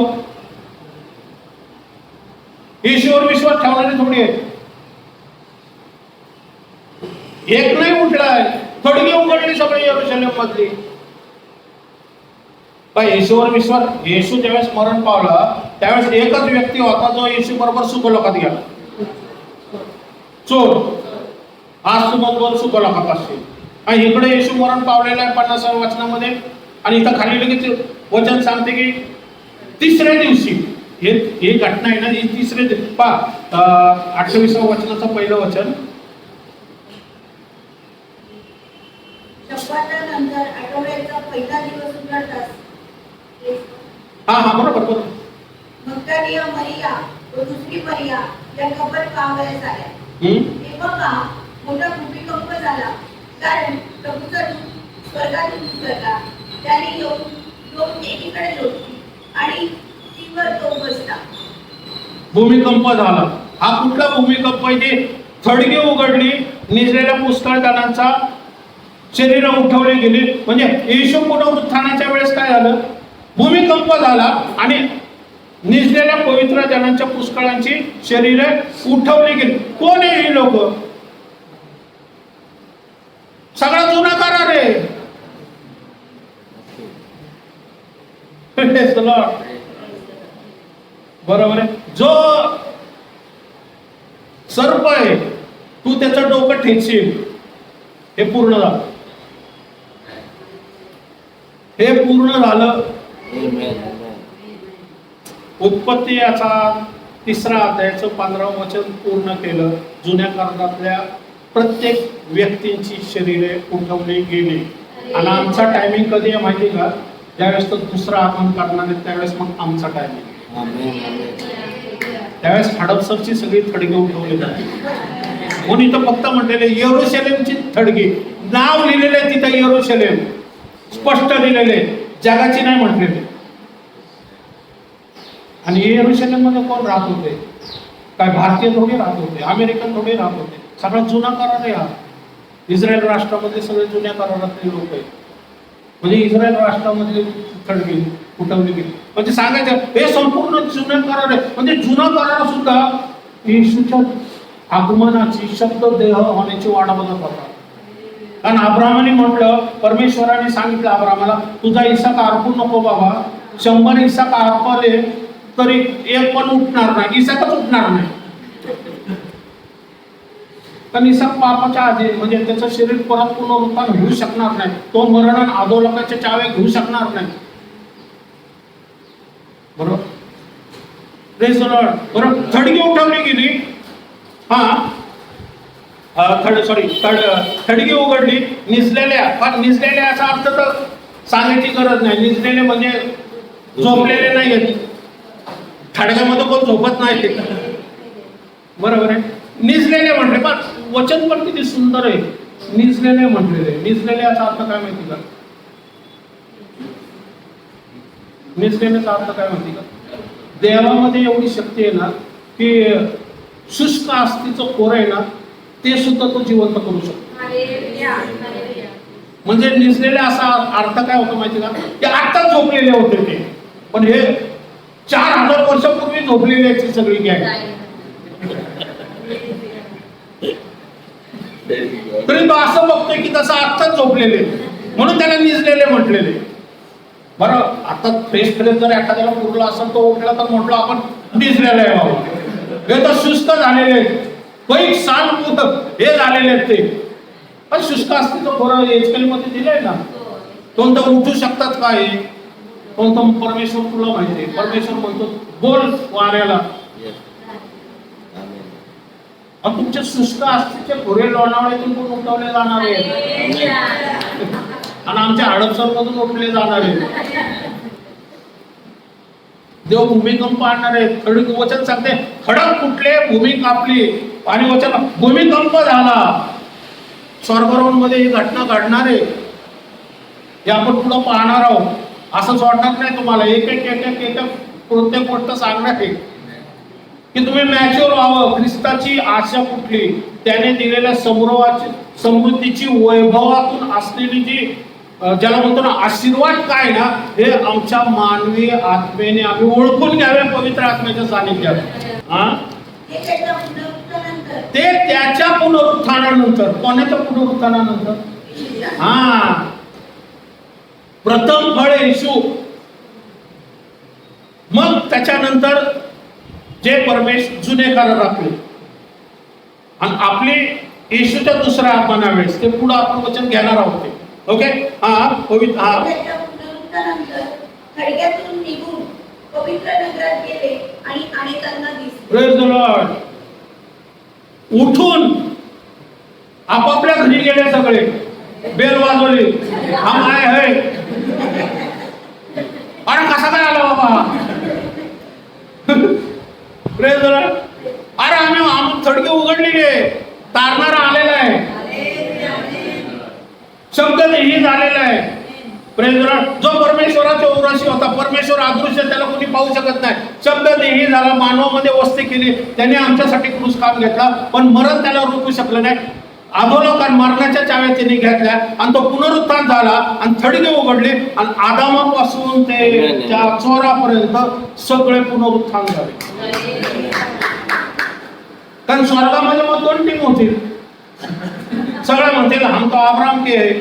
[SPEAKER 1] येशूवर विश्वास ठेवणारे थोडी आहेत. एक नाही उठलाय, थडगे उघडली सगळी येरुशलेम मधली. येशूवर विश्वास, येशू ज्यावेळेस मरण पावला त्यावेळेस एकच व्यक्ती होता जो येशू बरोबर सुखलोकात गेला, चोर. आज तुम्हाला 2 सुखलोकात असतील. आणि इकडे येशू मरण पावलेला आहे 50व्या वचनामध्ये. आणि इथं खाली लगेच वचन सांगते की 3ऱ्या दिवशी, हे घटना आहे ना, ही 3रे 28व्या वचनाचं पहिलं वचन.
[SPEAKER 4] शब्दानंतर आठवड्याचा पहिला दिवस उजाडताच
[SPEAKER 1] बरोबर.
[SPEAKER 4] मग्दलीय मरिया व दुसरी मरिया या कबर पाहावयास आल्या. तेव्हा पहा, मोठा भूमिकंप झाला, कारण प्रभूचा दूत स्वर्गातून उतरला. त्याने येऊन एकीकडे झोपली आणि तीवर तो बसला.
[SPEAKER 1] भूमिकंप झाला. हा कुठला भूमिकंप आहे? जे थडगे उघडली, निजलेल्या पुष्कळ जणांचा शरीर उठवले गेली. म्हणजे येशू पुनरुत्थानाच्या वेळेस काय झालं? भूमिकंप झाला आणि निजलेल्या पवित्र जनांच्या पुष्कळांची शरीरे उठवली गेली. कोण आहे ही लोक? सगळा जुना करार आहे. Praise the Lord. बरोबर आहे. जो सर्प आहे तू त्याचं डोकं ठेचशील, हे पूर्ण झालं. हे पूर्ण झालं.
[SPEAKER 3] Amen.
[SPEAKER 1] उत्पत्ती याचा 3रा अध्यायाचं 15वं वचन पूर्ण केलं. जुन्या करारातल्या प्रत्येक व्यक्तींची शरीरे उठवली गेली. आणि आमचा टायमिंग कधी आहे माहिती का? ज्यावेळेस तो दुसरा आगमन करणार आहे त्यावेळेस मग आमचा टायमिंग. त्यावेळेस हडपसरची सगळी थडगी उठवली जाते. कोणी तर फक्त म्हटलेले यरूशलेमची थडगी, नाव लिहिलेले तिथे यरूशलेम स्पष्ट दिलेले, जगाची नाही म्हटलेले. आणि यरूशलेम मध्ये कोण राहत होते? काय भारतीय थोडे राहत होते, अमेरिकन थोडे राहत होते. सगळा जुना करार आहे हा. इस्रायल राष्ट्रामध्ये सगळे जुन्या करारातले लोक आहेत. म्हणजे इस्रायल राष्ट्रामध्ये थडगी उठवली गेली. म्हणजे सांगायचं हे संपूर्ण जुना करार आहे. म्हणजे जुना करार सुद्धा येशूच्या आगमनाची शब्द देह होण्याची वाट बघत होता. कारण अब्रामाने म्हटलं, परमेश्वराने सांगितलं अब्रामाला, तुझा इसाक अर्पू नको बाबा. 100 इसाक अर्पले तरी एक पण उठणार नाही, इसाकच उठणार नाही. कारण इसाक पापाच्या आधी, म्हणजे त्याचं शरीर परत पुनरुत्थान घेऊ शकणार नाही. तो मरण अधोलोकाच्या चाव्या घेऊ शकणार नाही. बरोबर. Praise the Lord. बरोबर. थडगी उठवली गेली. थडगी उघडली. निजलेल्या, पण निजलेल्याचा अर्थ तर सांगायची गरज नाही. निजलेले म्हणजे झोपलेले नाही आहेत. थडग्यामध्ये कोण झोपत नाही. बरोबर आहे. निजलेले म्हटले, पण वचन पण किती सुंदर आहे. निजलेले म्हटलेले. निजलेल्याचा अर्थ काय माहिती का? निजलेल्याचा अर्थ काय माहिती का? देवामध्ये एवढी शक्ती आहे ना की शुष्क अस्थिचं खोर आहे ना ते सुद्धा तो जिवंत करू शकतो. म्हणजे निजलेले असा अर्थ काय होतो माहिती का? ते आत्ताच झोपलेले होते ते, पण हे 4000 वर्षापूर्वी झोपलेली याची सगळी गॅंग. तरी तो असं बघतोय की तसं आत्ताच झोपलेले, म्हणून त्याला निजलेले म्हटलेले. बरं, आता फ्रेश जर एखाद्याला पुरला असेल तो उठला तर म्हटलं आपण निजलेलं आहे बाबा. हे तर शुष्क झालेले आहेत, कैक साल हे झालेले आहेत ते. पण शुष्क असते तर थोडं एजकलमध्ये दिलंय ना. कोणतं उठू शकतात काय? कोणतं परमेश्वर तुला माहिती आहे. परमेश्वर म्हणतो बोल वाऱ्याला. तुमच्या शुष्क अस्थिचे खोरे लोणावळ्यातून पण उठवले जाणार आहेत आणि आमच्या हडपसर मधून उठले जाणार आहेत. देव भूमिकंप आणणार आहे. खडक वचन सांगते, खडक फुटले, भूमी कापली. आणि वचन भूमिकंप झाला. स्वर्गरोन मध्ये ही घटना घडणार आहे. हे आपण पुढे पाहणार आहोत. असं सोडणार नाही तुम्हाला. एक एक एक एक एक प्रत्येक गोष्ट सांगणार आहे की तुम्ही मॅच्युअर व्हावं. ख्रिस्ताची आशा कुठली? त्याने दिलेल्या समृद्धीची वैभवातून असलेली जी ज्याला म्हणतो ना आशीर्वाद काय ना, हे आमच्या मानवी आत्मेने आम्ही ओळखून घ्यावे पवित्र आत्म्याच्या सानिध्यात. ते त्याच्या पुनरुत्थानानंतर. कोणाच्या पुनरुत्थानानंतर? प्रथम फळ येशू, मग त्याच्यानंतर जे परमेश्वर जुने करार आपले आणि आपले येशूच्या दुसऱ्या आगमनावेळेस ते पुढे आपण वचन घेणार आहोत. ओके. पवित्र
[SPEAKER 4] खडक्यातून निघून पवित्र नगरात गेले आणि अनेकांना दिसले.
[SPEAKER 1] Praise the Lord. उठून आपापल्या घरी गेले सगळे. बेल वाजवली. माय है. अरे कसा काय आला बाबा? Praise the Lord. अरे आम्ही थडगी उघडलेली आहे. तारणारा आलेला आहे. शब्द देही झालेला आहे. Praise the Lord. जो परमेश्वराचा उराशी होता, परमेश्वर अदृश्य, त्याला कोणी पाहू शकत नाही. शब्द देही झाला, मानवामध्ये वस्ती केली. त्याने आमच्यासाठी क्रूस काम घेतला, पण मरण त्याला रोखू शकलं नाही. अधोलोकात मरणाच्या चाव्या त्यांनी घेतल्या आणि तो पुनरुत्थान झाला आणि थडगे उघडले आणि आदामापासून ते त्या चोरापर्यंत सगळे पुनरुत्थान झाले. कारण स्वर्गामध्ये मग 2 टीम होतील. सगळे म्हणतील हम तो अब्राहम के आहे.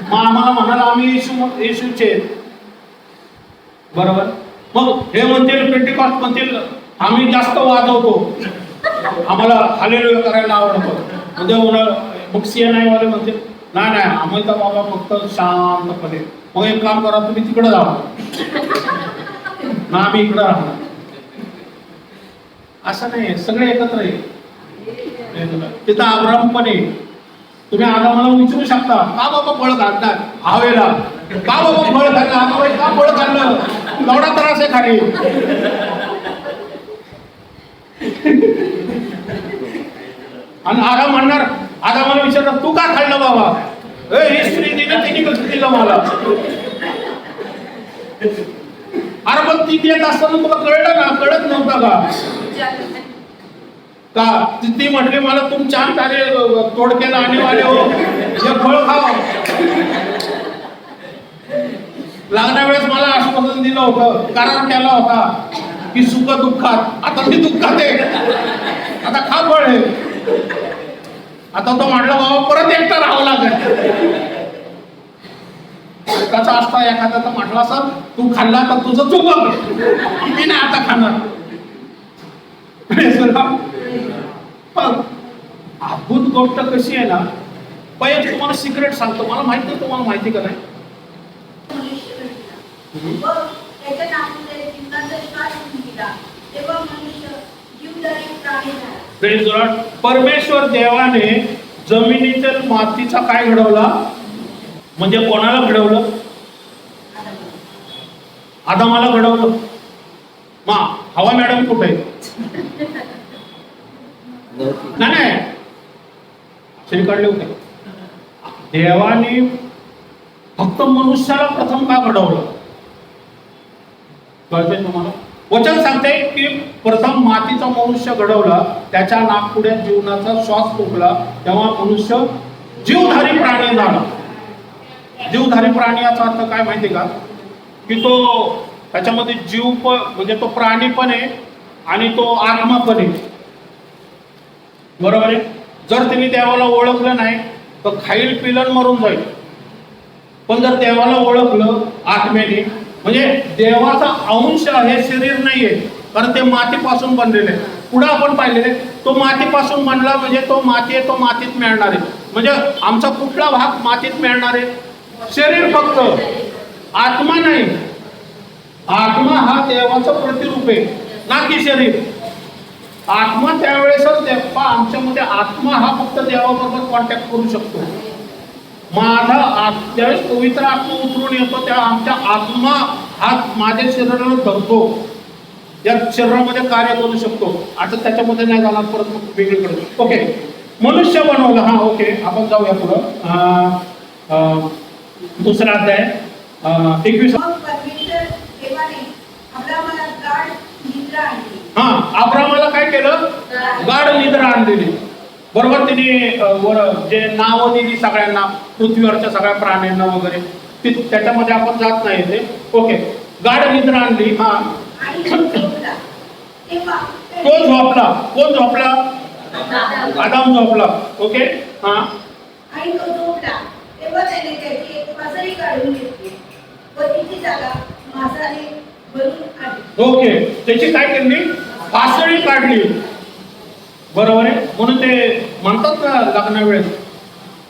[SPEAKER 1] मग आम्हाला म्हणाला आम्ही येशूचे. बरोबर. मग हे म्हणतील पेंटिकॉस्ट म्हणतील आम्ही जास्त वाजवतो, आम्हाला हालेलुया करायला आवडतं. म्हणजे मग CNI वाले म्हणतील नाही नाही आम्ही तर बाबा फक्त शांतपणे. मग एक काम करा तुम्ही तिकडे जावा ना आम्ही इकडं राहणार. असं नाही, सगळे एकत्र आहे. तिथं अब्राहम पण आहे. तुम्ही आदामाला विचारू शकता का बाबा फळ घालतात हवेला, का बाबा फळ घाललं आम्हाला, का फळ घाललं, एवढा त्रास आहे खाली. आणि आदाम म्हणणार, आदामाला विचारणार तू का खाल्लं बाबा, हे स्त्री दिलं तिने कसं दिलं मला. अरे पण ती देत असताना तुला कळलं ना, कळत नव्हता का ती म्हटली मला तुम छान सारे तोडकेला आने वाले हो, हे फळ खाओ. लागण्या वेळेस मला आश्वासन दिलं होतं, करार केला होता की सुख दुःखात, आता मी दुःखात आहे, आता खा फळ आहे. आता तो म्हटला बाबा परत एकटा राहावं लागेल. त्याचा असता एखादा तर म्हटला असं तू खाल्ला तर तुझं चुकलं, मी नाही आता खाणार. पण अद्भुत गोष्ट कशी आहे ना, पहिले तुम्हाला सिक्रेट सांगतो, मला माहित नाही तुम्हाला माहिती का नाही.
[SPEAKER 4] मनुष्य घडला व त्याच्या नावाने जीवनाचा श्वास दिला, तेव्हा मनुष्य जीवदायी प्राणी झाला.
[SPEAKER 1] Praise the Lord. परमेश्वर देवाने जमिनीतील मातीचा काय घडवला, म्हणजे कोणाला घडवलं, आदामाला घडवलं. हवा मॅडम कुठे आहे? नाही शेण काढले होते. देवाने फक्त मनुष्याला प्रथम का घडवलं कळतंय तुम्हाला. वचन सांगते की प्रथम मातीचा मनुष्य घडवला, त्याच्या नाकपुड्यात जीवनाचा श्वास फुकला, तेव्हा मनुष्य जीवधारी प्राणी झाला. जीवधारी प्राणी याचा अर्थ काय माहिती का, की तो त्याच्यामध्ये जीव पण म्हणजे तो प्राणी पण आहे आणि तो आत्मा पण आहे. बरोबर आहे. जर तुम्ही देवाला ओळखलं नाही तर खाईल पिलन मरून जाईल. पण जर देवाला ओळखलं आत्म्याने, म्हणजे देवाचा अंश हे शरीर नाहीये, कारण ते मातीपासून बनलेले. पुढे आपण पाहिलेले तो मातीपासून बनला म्हणजे तो माती आहे, तो मातीत मिळणार आहे. म्हणजे आमचा कुठला भाग मातीत मिळणार आहे, शरीर फक्त, आत्मा नाही. आत्मा हा देवाचं प्रतिरूप आहे ना की शरीर. आत्मा त्यावेळेसच आमच्यामध्ये आत्मा हा फक्त देवाबरोबर कॉन्टॅक्ट करू शकतो. माझा ज्यावेळेस पवित्र आत्मा उतरून येतो तेव्हा आमच्या आत्मा हा माझ्या शरीराला धरतो, या शरीरामध्ये कार्य करू शकतो. आता त्याच्यामध्ये नाही जाणार, परत मग वेगळीकडे. ओके, मनुष्य बनवलं. हा ओके, आपण जाऊया पुढं. दुसरा अध्याय 21.
[SPEAKER 4] परमेश्वर देवाने अब्रामाला गाढ निद्रा आणली.
[SPEAKER 1] अब्रामाला काय केलं, गाढ निद्रा आणलेली. बरोबर. तिने जे नावं दिली सगळ्यांना, पृथ्वीवरच्या सगळ्या प्राण्यांना वगैरे, त्याच्यामध्ये आपण जात नाही ते. ओके, गाढ निद्रा आणली.
[SPEAKER 4] आणि तो झोपला. तेव्हा
[SPEAKER 1] तो झोपला. कोण झोपला, आदाम झोपला. ओके.
[SPEAKER 4] आणि तो झोपला तेव्हा त्याने त्याची एक पासळी काढून घेतली व तिची जागा मांसाने भरून आली.
[SPEAKER 1] ओके, त्याची काय केली, पासळी काढली. बरोबर आहे. म्हणून ते म्हणतात ना लग्ना वेळेस,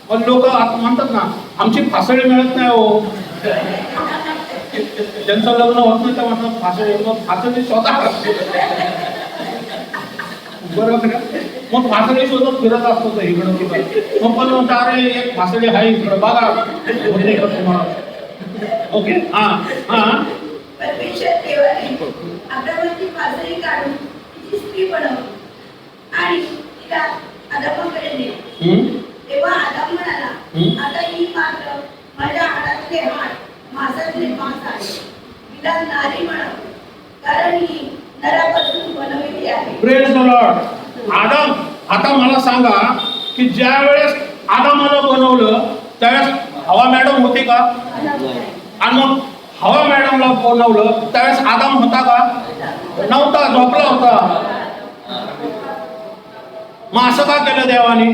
[SPEAKER 1] पण लोक म्हणतात ना आमची फासळी मिळत नाही हो. ज्यांचं लग्न होत नाही तर म्हणतात फासळी, मग फासळी स्वतः. बरोबर का. मग फासळी शोधत फिरत असतो इकडं तिकडं. मग पण म्हणतात अरे एक फासळी आहे इकडं बघा, होते का तुम्हाला. ओके.
[SPEAKER 4] परमेश्वर देवाने अब्रामाची पासळी काढून तिची स्त्री बनवली आणि तिला आदामाकडे नेली. तेव्हा आदाम म्हणाला, आता ही मात्र माझ्या हाडातले हाड, मांसातले मांस आहे. तिला नारी म्हणावं, कारण ही नरापासून बनवलेली आहे.
[SPEAKER 1] Praise the Lord. आदम, आता मला सांगा की ज्या वेळेस आदामाला बनवलं त्यावेळेस हवा मॅडम होती का, आणि मग हवा मॅडमला बनवलं त्यावेळेस आदाम होता का, नव्हता, झोपला होता. मग असं का केलं देवाने,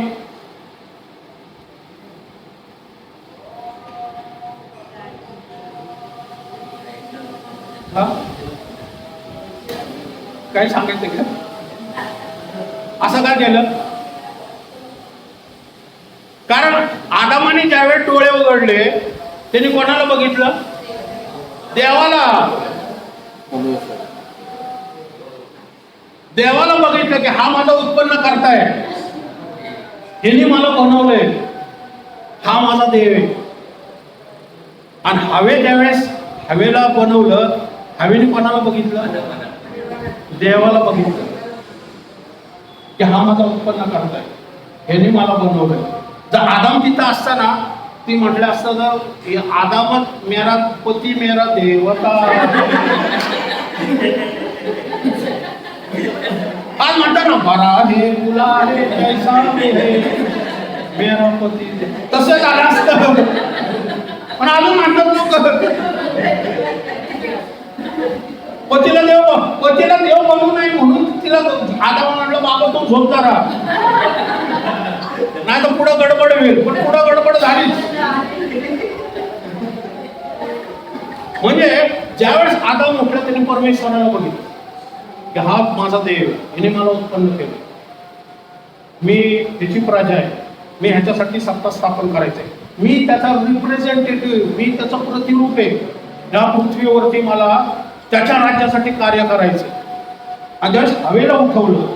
[SPEAKER 1] हा? काय सांगायचं का? असं का केलं? कारण आदामाने ज्यावेळेस डोळे उघडले त्यांनी कोणाला बघितलं? देवाला. देवाला बघितलं की हा माझं उत्पन्न करताय, ह्याने मला बनवलंय, हा माझा देव आहे. आणि हवे ज्यावेळेस हवेला बनवलं, हवेने कोणाला बघितलं? देवाला बघितलं की हा माझा उत्पन्न करताय, ह्याने मला बनवलंय. जर आदाम तिथं असताना ती म्हटलं असतं तर आदामच मेरा पती मेरा देवता. आज म्हणतात ना बरा हे मुला हे कैसा मेरा पती, तसं झालं असतं. पण अजून म्हणतात लोक पतीला देव बनवू नाही म्हणून तिला आदाम म्हटलं बाबा तू झोप जरा, नाही तर पुढं गडबड होईल. पण पुढं गडबड झाली. म्हणजे ज्यावेळेस आदाम उठला त्याने परमेश्वराला बघितलं की हा माझा देव, हिने मला उत्पन्न केलं, मी त्याची प्रजा आहे, मी ह्याच्यासाठी सत्ता स्थापन करायचंय, मी त्याचा रिप्रेझेंटेटिव्ह, मी त्याचं प्रतिरूप आहे. या पृथ्वीवरती मला त्याच्या राज्यासाठी कार्य करायचं. आणि ज्यावेळेस हवेला उठवलं,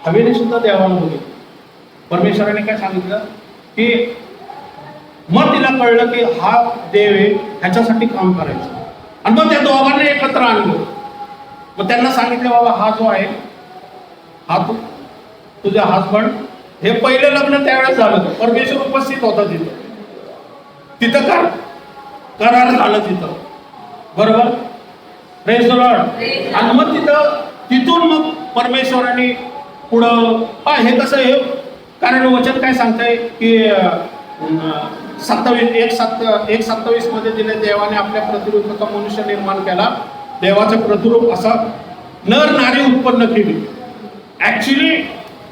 [SPEAKER 1] हवेने सुद्धा देवाला बघितलं. परमेश्वराने काय सांगितलं की मग तिला कळलं की हा देव आहे, ह्याच्यासाठी काम करायचं. आणि मग त्या दोघांना एकत्र आणलं. मग त्यांना सांगितलं बाबा हा जो आहे हा तुझा हसबंड, हे पहिलं लग्न त्यावेळेस झालं, परमेश्वर उपस्थित होता तिथं करार झालं तिथं, बरोबर. Praise the Lord. आणि मग तिथून मग परमेश्वराने पुढं हे कसं आहे, कारण वचन काय सांगतंय की 1:27 मध्ये दिले, देवाने आपल्या प्रतिरूपाचा मनुष्य निर्माण केला, देवाचं प्रतिरूप असा नर नारी उत्पन्न केली. ऍक्च्युली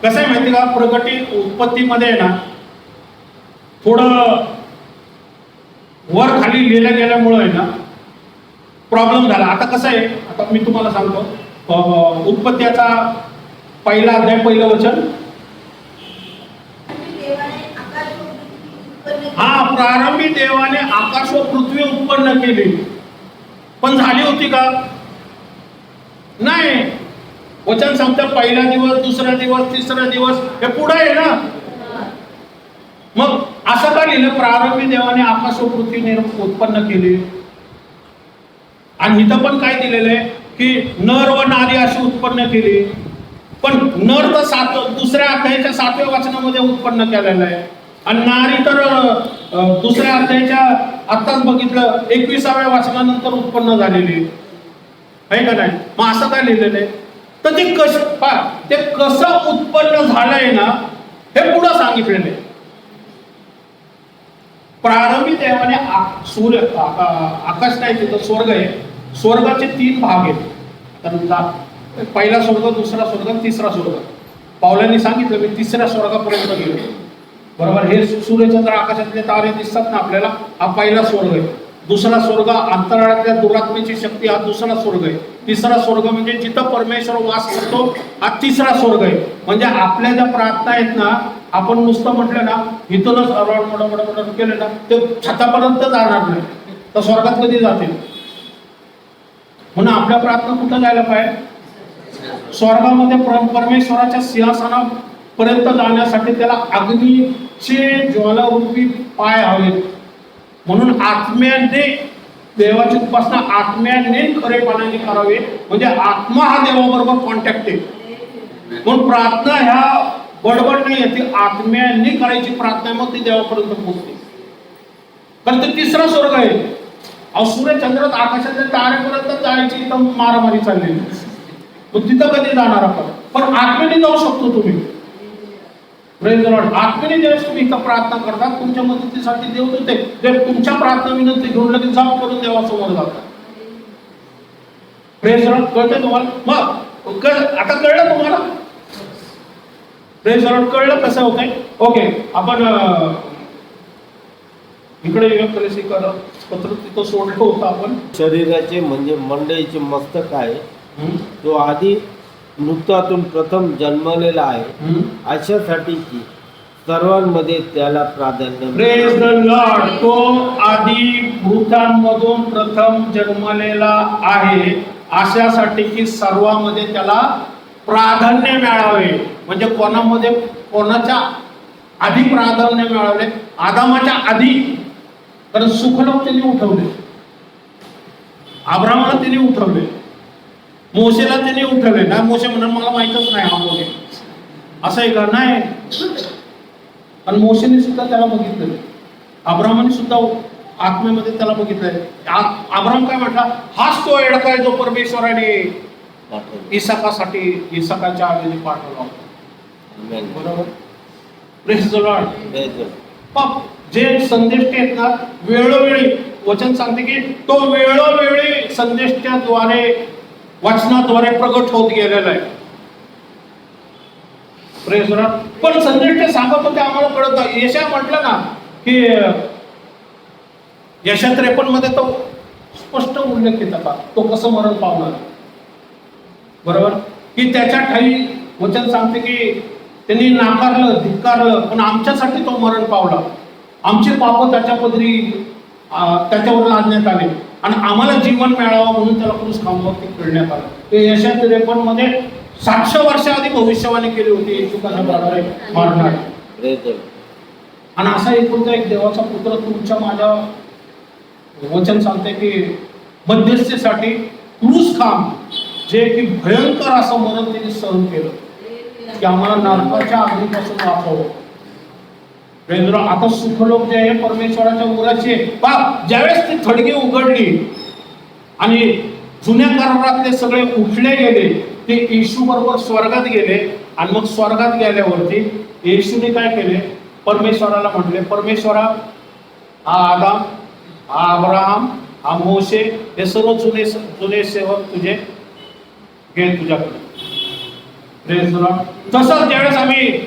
[SPEAKER 1] कसं आहे माहिती का, प्रगती उत्पत्तीमध्ये आहे ना थोडं वर खाली लिहिल्या गेल्यामुळं आहे ना प्रॉब्लेम झाला. आता कसं आहे, आता मी तुम्हाला सांगतो उत्पत्तीचा पहिला अध्याय पहिलं वचन, हा प्रारंभी देवाने आकाश व पृथ्वी उत्पन्न केली. पण झाली होती का? नाही. वचन सांगतं पहिला दिवस, दुसरा दिवस, तिसरा दिवस, हे पुढे आहे ना. मग असं का लिहिलं, प्रारंभी देवाने आकाश व पृथ्वी उत्पन्न केली. आणि इथं पण काय दिलेलं आहे की नर व नारी अशी उत्पन्न केली. पण नर तर दुसऱ्या अध्यायाच्या 7व्या वचनामध्ये उत्पन्न केलेलं आहे, आणि नारी तर दुसऱ्या अध्यायाच्या आत्ताच बघितलं 21व्या वचनानंतर उत्पन्न झालेली आहे का नाही. मग असं काय लिहिलेलं आहे, तर ते कसं उत्पन्न झालंय ना हे पुढं सांगितलेलं आहे. प्रारंभी देवाने सूर्य आकाश नाही, तिथं स्वर्ग आहे. स्वर्गाचे 3 भाग आहेत. पहिला स्वर्ग, दुसरा स्वर्ग, तिसरा स्वर्ग. पावलांनी सांगितलं मी 3ऱ्या स्वर्गापर्यंत गेलो, बरोबर. हे सूर्यचंद्र आकाशातले तारे दिसतात ना आपल्याला, हा पहिला स्वर्ग आहे. दुसरा स्वर्ग अंतराळातल्या दुरात्मेची शक्ती, हा दुसरा स्वर्ग आहे. तिसरा स्वर्ग म्हणजे जिथं परमेश्वर वास करतो, हा तिसरा स्वर्ग आहे. म्हणजे आपल्या ज्या प्रार्थना आहेत ना, आपण नुसतं म्हटलं ना इथूनच अरवड केलं ना ते छतापर्यंत जाणार नाही, तर स्वर्गात कधी जातील. म्हणून आपल्या प्रार्थना कुठं जायला पाहिजे? स्वर्गामध्ये परमेश्वराच्या सिंहासनापर्यंत जाण्यासाठी त्याला अग्नीचे ज्वालारूपी पाय हवेत. म्हणून आत्म्याने देवाची उपासना आत्म्याने खरेपणाने करावी. म्हणजे आत्मा हा देवाबरोबर कॉन्टॅक्ट आहे. म्हणून प्रार्थना ह्या बडबड नाही, ती आत्म्याने करायची प्रार्थना, मग ती देवापर्यंत पोहोचते. कारण ते तिसरा स्वर्ग आहे. सूर्य चंद्रात आकाशातल्या ताऱ्यापर्यंत जायची तर मारामारी चाललेली, मग तिथं कधी जाणार आपण? पण आत्म्याने जाऊ शकतो तुम्ही. Praise the Lord. आत्म्याने ज्यावेळेस तुम्ही इथं प्रार्थना करता, तुमच्या मदतीसाठी देव देते. जे तुमच्या प्रार्थना विनंती घेऊन लगेच जाप करून देवासमोर जातात. Praise the Lord. कळतंय तुम्हाला? मग आता कळलं तुम्हाला? Praise the Lord. कळलं कसं होतंय? ओके, आपण इकडे पत्र तिथं सोडलं होतं आपण.
[SPEAKER 3] शरीराचे म्हणजे मंडळीचे मस्तक आहे,
[SPEAKER 1] हं?
[SPEAKER 3] जो आधी मृतातून प्रथम जन्मलेला आहे
[SPEAKER 1] हं?
[SPEAKER 3] अशासाठी की सर्वांमध्ये त्याला प्राधान्य
[SPEAKER 1] प्रेज द लॉर्ड. तो आधी मृतांमधून प्रथम जन्मलेला आहे अशासाठी की सर्वांमध्ये त्याला प्राधान्य मिळावे. म्हणजे कोणामध्ये कोणाच्या आधी प्राधान्य मिळावे? आदामाच्या आधी. कारण सुखलोक त्यांनी उठवले, अब्रामाला त्यांनी उठवले, मोशेला त्यांनी उठवले. ना मोशे म्हणून मला माहितच नाही हा मोशे असं आहे का? नाही. आणि मोशेने सुद्धा त्याला बघितलं, अब्रामाने सुद्धा आत्मेमध्ये त्याला बघितलंय. अब्राम काय म्हटला? हाच तो एडका आहे जो परमेश्वराने इसाकासाठी इसाकाच्या आवेदी पाठवला होता.
[SPEAKER 3] Amen.
[SPEAKER 1] बरोबर. Praise the Lord.
[SPEAKER 3] Praise the Lord.
[SPEAKER 1] जे संदेश आहेत ना, वेळोवेळी वचन सांगते की तो वेळोवेळी संदेशाद्वारे वचनाद्वारे प्रगट होत गेलेला आहे. Praise the Lord. पण संदेश ते सांगत होते आम्हाला कळत नाही. यशा म्हटलं ना की यशा 53 मध्ये तो स्पष्ट उल्लेख केला होता तो कसं मरण पावणार. बरोबर. की त्याच्या ठाई वचन सांगते की त्यांनी नाकारलं, धिक्कारलं, पण आमच्यासाठी तो मरण पावला. आमचे पाप त्याच्या पदरी त्याच्यावर लादण्यात आले आणि आम्हाला जीवन मिळावं म्हणून त्याला क्रूस खांबावरती खेळण्यात आलं. ते यशा 53 मध्ये 700 वर्षाआधी भविष्यवाणी केली होती येशू कशा प्रकारे मारणार.
[SPEAKER 3] Praise the Lord.
[SPEAKER 1] आणि असा एकुलता एक देवाचा पुत्र तुमच्या माझ्या वचन सांगते की मध्यस्थीसाठी क्रूस खांब जे की भयंकर असं मरण त्यांनी सहन केलं की आम्हाला नरकाच्या अग्नीपासून वाचवलं. आता सुखलोक जे आहे परमेश्वराच्या मुलाचे ज्यावेळेस ती थडगी उघडली आणि जुन्या करारातले सगळे उठले गेले, ते येशू बरोबर स्वर्गात गेले. आणि मग स्वर्गात गेल्यावरती येशूने काय केले? परमेश्वराला म्हटले, परमेश्वरा, हा आदाम, हा अब्राहम, हा मोशे, हे सर्व जुने जुने सेवक तुझे घे तुझ्याकडे. Praise the Lord. तसं ज्यावेळेस आम्ही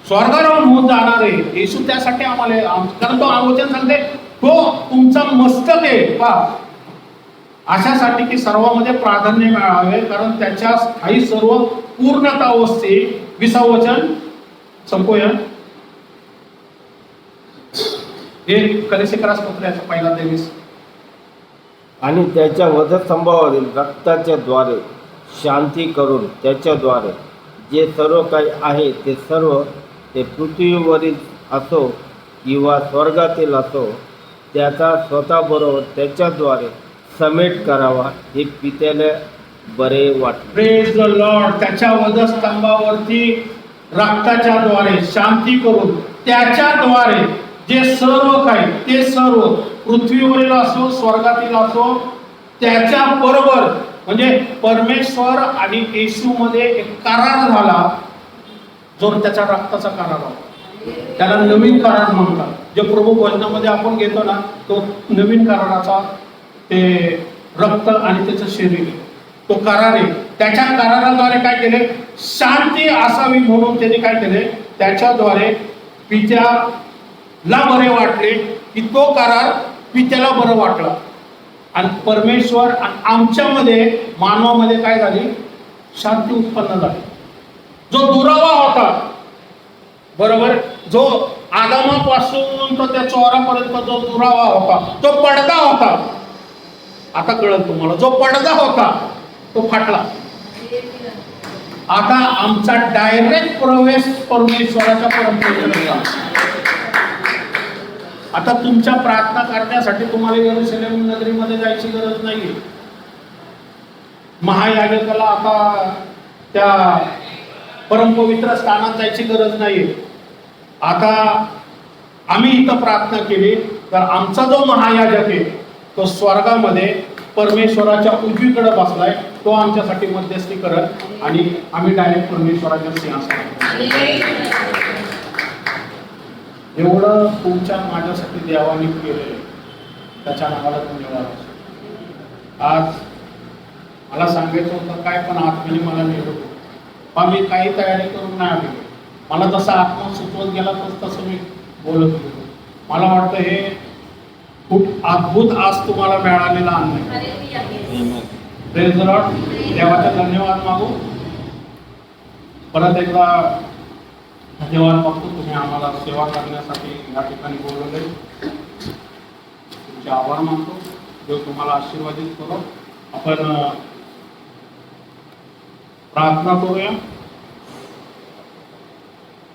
[SPEAKER 1] स्वर्गारोहण होऊन जाणार आहे, येशू त्यासाठी आम्हाला, कारण तो वचन सांगते तो तुमचा मस्तक आहे अशासाठी की सर्वांमध्ये प्राधान्य मिळावे, कारण त्याच्या स्थायी सर्व पूर्णता अवस्थे. 20 वचन संपूया. हे कलेशिकरास पत्राचा पहिला 23.
[SPEAKER 3] आणि त्याच्या वधस्तंभावरील रक्ताच्या द्वारे शांती करून त्याच्याद्वारे जे सर्व काही आहे ते सर्व, ते पृथ्वीवरील असो किंवा स्वर्गातील असो, त्याचा स्वतःबरोबर त्याच्याद्वारे समेट करावा, हे पित्याला बरे वाटले.
[SPEAKER 1] Praise the Lord. त्याच्या वधस्तंभावरती रक्ताच्या द्वारे शांती करून त्याच्याद्वारे जे सर्व काही, ते सर्व पृथ्वीवरील असो स्वर्गातील असो त्याच्या बरोबर, म्हणजे परमेश्वर आणि येशू मध्ये एक करार झाला जो त्याच्या रक्ताचा करार होता. त्याला नवीन करार म्हणतात. जे प्रभू भजनामध्ये आपण घेतो ना, तो नवीन कराराचा ते रक्त आणि त्याचं शरीर, तो करार आहे. त्याच्या कराराद्वारे काय केले? शांती असावी म्हणून त्यांनी काय केले? त्याच्याद्वारे पित्याला बरे वाटले, की तो करार पित्याला बरं वाटला. आणि परमेश्वर आणि आमच्यामध्ये मानवामध्ये काय झाली? शांती उत्पन्न झाली. जो दुरावा होता, बरोबर, जो आदामापासून तो त्या चोरापर्यंत जो दुरावा होता, तो पडदा होता. आता कळलं तुम्हाला, जो पडदा होता तो फाटला. आता आमचा डायरेक्ट प्रवेश परमेश्वराच्या परमप्रभूला. आता तुमच्या प्रार्थना करण्यासाठी तुम्हाला यरूशलेम नगरीमध्ये जायची गरज नाही. महायाजकाला आता त्या परमपवित्र स्थानात जायची गरज नाही. आता आम्ही इथं प्रार्थना केली तर आमचा जो महायाजक आहे तो स्वर्गामध्ये परमेश्वराच्या उजवीकडे बसलाय. तो आमच्यासाठी मध्यस्थी करत आणि आम्ही डायरेक्ट परमेश्वराच्या सिंहासनावर. एवढं तुमच्या माझ्यासाठी देवाने केले, त्याच्या नावाला धन्यवाद. आज मला सांगायचं होतं काय, पण आत्म्याने मला नेलं. पण मी काही तयारी करून नाही आली. मला जसा आत्मा सुचवत गेला तसं मी बोलत होतो. मला वाटतं हे खूप अद्भुत आज तुम्हाला मिळालेलं अन्न आहे.
[SPEAKER 3] Amen.
[SPEAKER 1] Praise the Lord. देवाचा धन्यवाद मागू. परत एकदा धन्यवाद मागतो, तुम्ही आम्हाला सेवा करण्यासाठी या ठिकाणी बोलवले. तुमचे आभार मानतो. देव तुम्हाला आशीर्वादित करो. आपण प्रार्थना करूया.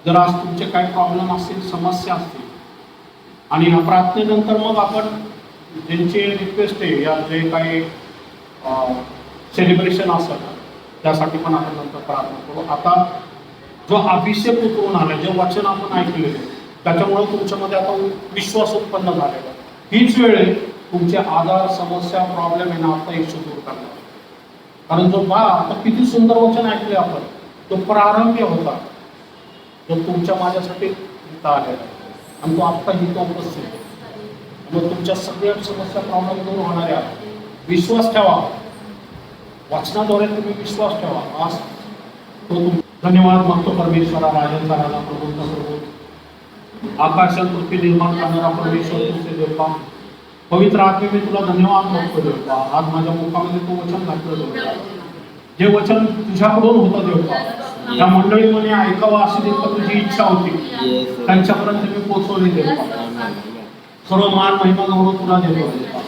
[SPEAKER 1] जर आज तुमचे काही प्रॉब्लेम असतील, समस्या असतील, आणि या प्रार्थनेनंतर मग आपण ज्यांची रिक्वेस्ट आहे या जे काही सेलिब्रेशन असेल त्यासाठी पण आपण नंतर प्रार्थना करू. आता जो अभिषेक उतरून आला, जे वचन आपण ऐकलेले, त्याच्यामुळे तुमच्यामध्ये आता विश्वास उत्पन्न झालेला. हीच वेळ आहे तुमचे आधार, समस्या, प्रॉब्लेम आहे ना आता येशू दूर करणार. कारण जो आता किती सुंदर वचन ऐकले आपण, तो प्रारंभी होता, जो तुमच्या माझ्यासाठी इथं आलेला आहे, आणि तो आत्ता इथं उपस्थित आहे. मग तुमच्या सगळ्या समस्या, प्रॉब्लेम दूर होणारे आहेत. विश्वास ठेवा, वचनाद्वारे तुम्ही विश्वास ठेवा. आज तो धन्यवाद मागतो परमेश्वरा, राजांचा राजा, प्रभूंचा प्रभू, आकाशात पृथ्वी निर्माण करणारा परमेश्वर, तुमचे देवता, पवित्र आत्मे मी तुला धन्यवाद मागतो देवता. आज माझ्या मुखामध्ये तो वचन घातलं देवता, जे वचन तुझ्याकडून होतं देवता. या मंडळीमध्ये ऐकावं अशी देवता तुझी इच्छा होती, त्यांच्यापर्यंत मी पोहोचवली देवता. सर्व मान महिमा गौरव तुला देतो देवता.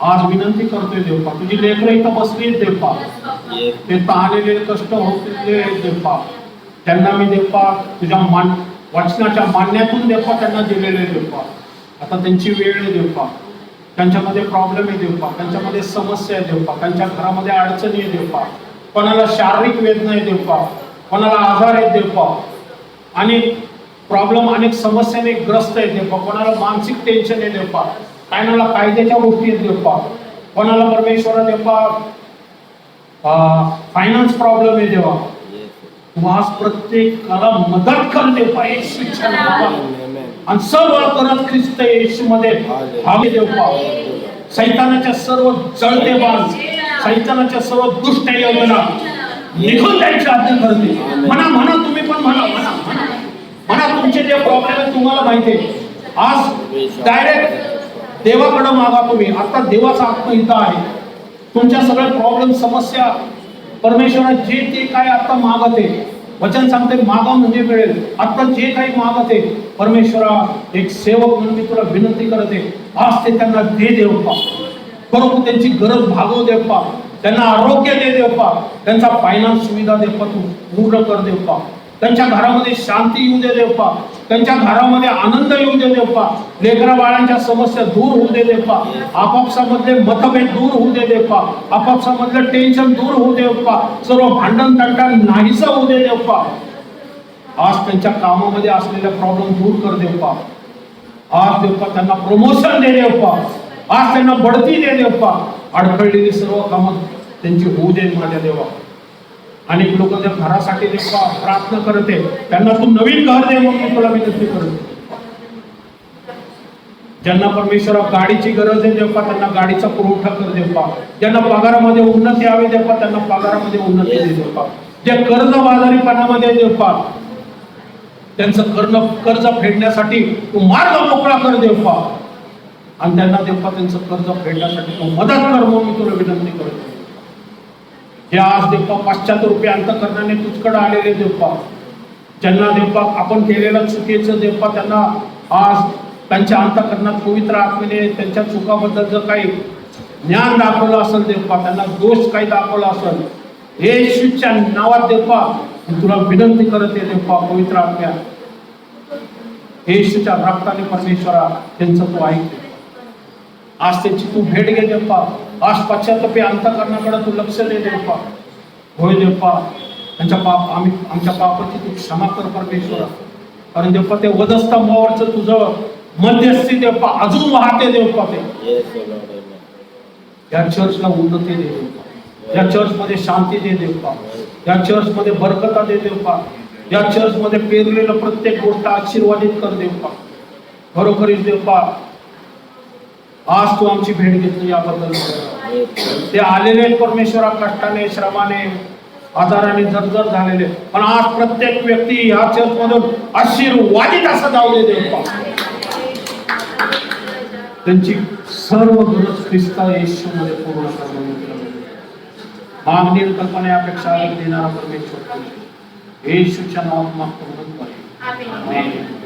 [SPEAKER 1] आज विनंती करतोय देवता, तुझी लेकरं इथं बसली आहेत देवता, ते आलेले कष्ट होते देवता, त्यांना मी देवता तुझ्या वचनाच्या मान्यातून देवता त्यांना दिलेले देवता. आता त्यांची वेळ आहे देवता, त्यांच्यामध्ये प्रॉब्लेम आहे देवता, त्यांच्यामध्ये समस्या आहे देवता, त्यांच्या घरामध्ये अडचणी आहे देवता, कोणाला शारीरिक वेदना आहे देवता, कोणाला आजार आहे देवता, आणि प्रॉब्लेम अनेक समस्याने ग्रस्त आहे देवता, कोणाला मानसिक टेन्शन आहे देवता, कोणाला कायद्याच्या गोष्टी आहेत देवता, कोणाला परमेश्वर देवता फायनान्स प्रॉब्लेम आहे देवा. तू आज प्रत्येकाला मदत कर देवता येशूच्या नावाने, आणि सर्व करत ख्रिस्त येशूमध्ये भावी देवता. सैतानाच्या सर्व जळते बाण, सैतानाच्या सर्व दुष्ट योजना निघून जायची आज्ञा करते. म्हणा तुम्ही पण म्हणा तुमचे जे प्रॉब्लेम आहे तुम्हाला माहिती आहे. आज डायरेक्ट देवाकडे मागा तुम्ही. आता देवाचा आत्मा इथं आहे. तुमच्या सगळ्या प्रॉब्लेम, समस्या परमेश्वरात जे ते काय आता मागत आहे, वचन सांगते मागा म्हणजे मिळेल. आता जे काही मागत आहे परमेश्वरा, एक सेवक म्हणून मी तुला विनंती करते, आज ते त्यांना दे देवता. बरोबर त्यांची गरज भागव देवता, त्यांना आरोग्य दे देवता, त्यांचा फायनान्स सुविधा देवता तू पूर्ण कर देवता. त्यांच्या घरामध्ये शांती येऊ दे देवता, त्यांच्या घरामध्ये आनंद येऊ दे देवता. लेकरा बाळांच्या समस्या दूर होऊ दे देवता, आपापसामधले मतभेद दूर होऊ दे देवता, आपापसामधलं टेन्शन दूर होऊ दे देवता, सर्व भांडण तंटा नाहीसं होऊ दे देवता. आज त्यांच्या कामामध्ये असलेल्या प्रॉब्लेम दूर कर देवता. आज देवता त्यांना प्रमोशन दे देवता, आज त्यांना बढती दे देवता. अडखळलेली सर्व कामं त्यांची होऊ दे माझ्या देवा. अनेक लोक त्या घरासाठी देवता प्रार्थना करते, त्यांना तू नवीन घर दे म्हणून मी तुला विनंती करते. ज्यांना परमेश्वरा गाडीची गरज आहे देवता, त्यांना गाडीचा पुरवठा कर देवता. ज्यांना पगारामध्ये उन्नती हवी देवता, त्यांना पगारामध्ये उन्नती दे देवता. जे कर्ज बाजारीपणामध्ये देवता, त्यांचं कर्ज फेडण्यासाठी तू मार्ग मोकळा कर देवता, आणि त्यांना देवता त्यांचं कर्ज फेडण्यासाठी तू मदत कर म्हणून मी तुला विनंती करते. हे आज देवता पाश्चात्य रूपी अंतःकरणाने तुझकडे आलेले देवता, ज्यांना देवता आपण केलेलं चुकीचं देवता, त्यांना आज त्यांच्या अंतःकरणात पवित्र आत्मेने त्यांच्या चुकाबद्दल जर काही ज्ञान दाखवलं असेल देवता, त्यांना दोष काही दाखवला असेल, येशूच्या नावात देवता तुला विनंती करते देवता. पवित्र आत्म्या येशूच्या रक्ताने परमेश्वरा त्यांचं तू ऐकते. आज त्यांची तू भेट घे देवता. आज पश्चात्तापी अंतःकरणाकडे तू लक्ष दे देवता. होय देवता, आमच्या पापाची तू क्षमा कर परमेश्वरा. कारण देवता ते वधस्तंभावरचं तुझं मध्यस्थी देवता अजून वाहते देवता. ते या चर्चला उन्नती दे देवता, या चर्च मध्ये शांती दे देवता, या चर्च मध्ये बरकता दे देवता, या चर्च मध्ये पेरलेलं प्रत्येक गोष्ट आशीर्वादित कर देवता. खरोखरीच देवता आज तू आमची भेट घेतली याबद्दल ते आलेले परमेश्वरा कष्टाने, श्रमाने, आजाराने जर्जर झालेले, पण आज प्रत्येक व्यक्ती ह्या चर्च मधून आशीर्वादित असं जाऊ दे देवता. त्यांची सर्व गरज ख्रिस्त येशूमध्ये पूर्ण कर. मागणी आणि कल्पना अपेक्षा देणारा परमेश्वर तुझे. येशूच्या नावात मागतो म्हणून पाहिजे.
[SPEAKER 5] आमेन.
[SPEAKER 1] आमेन.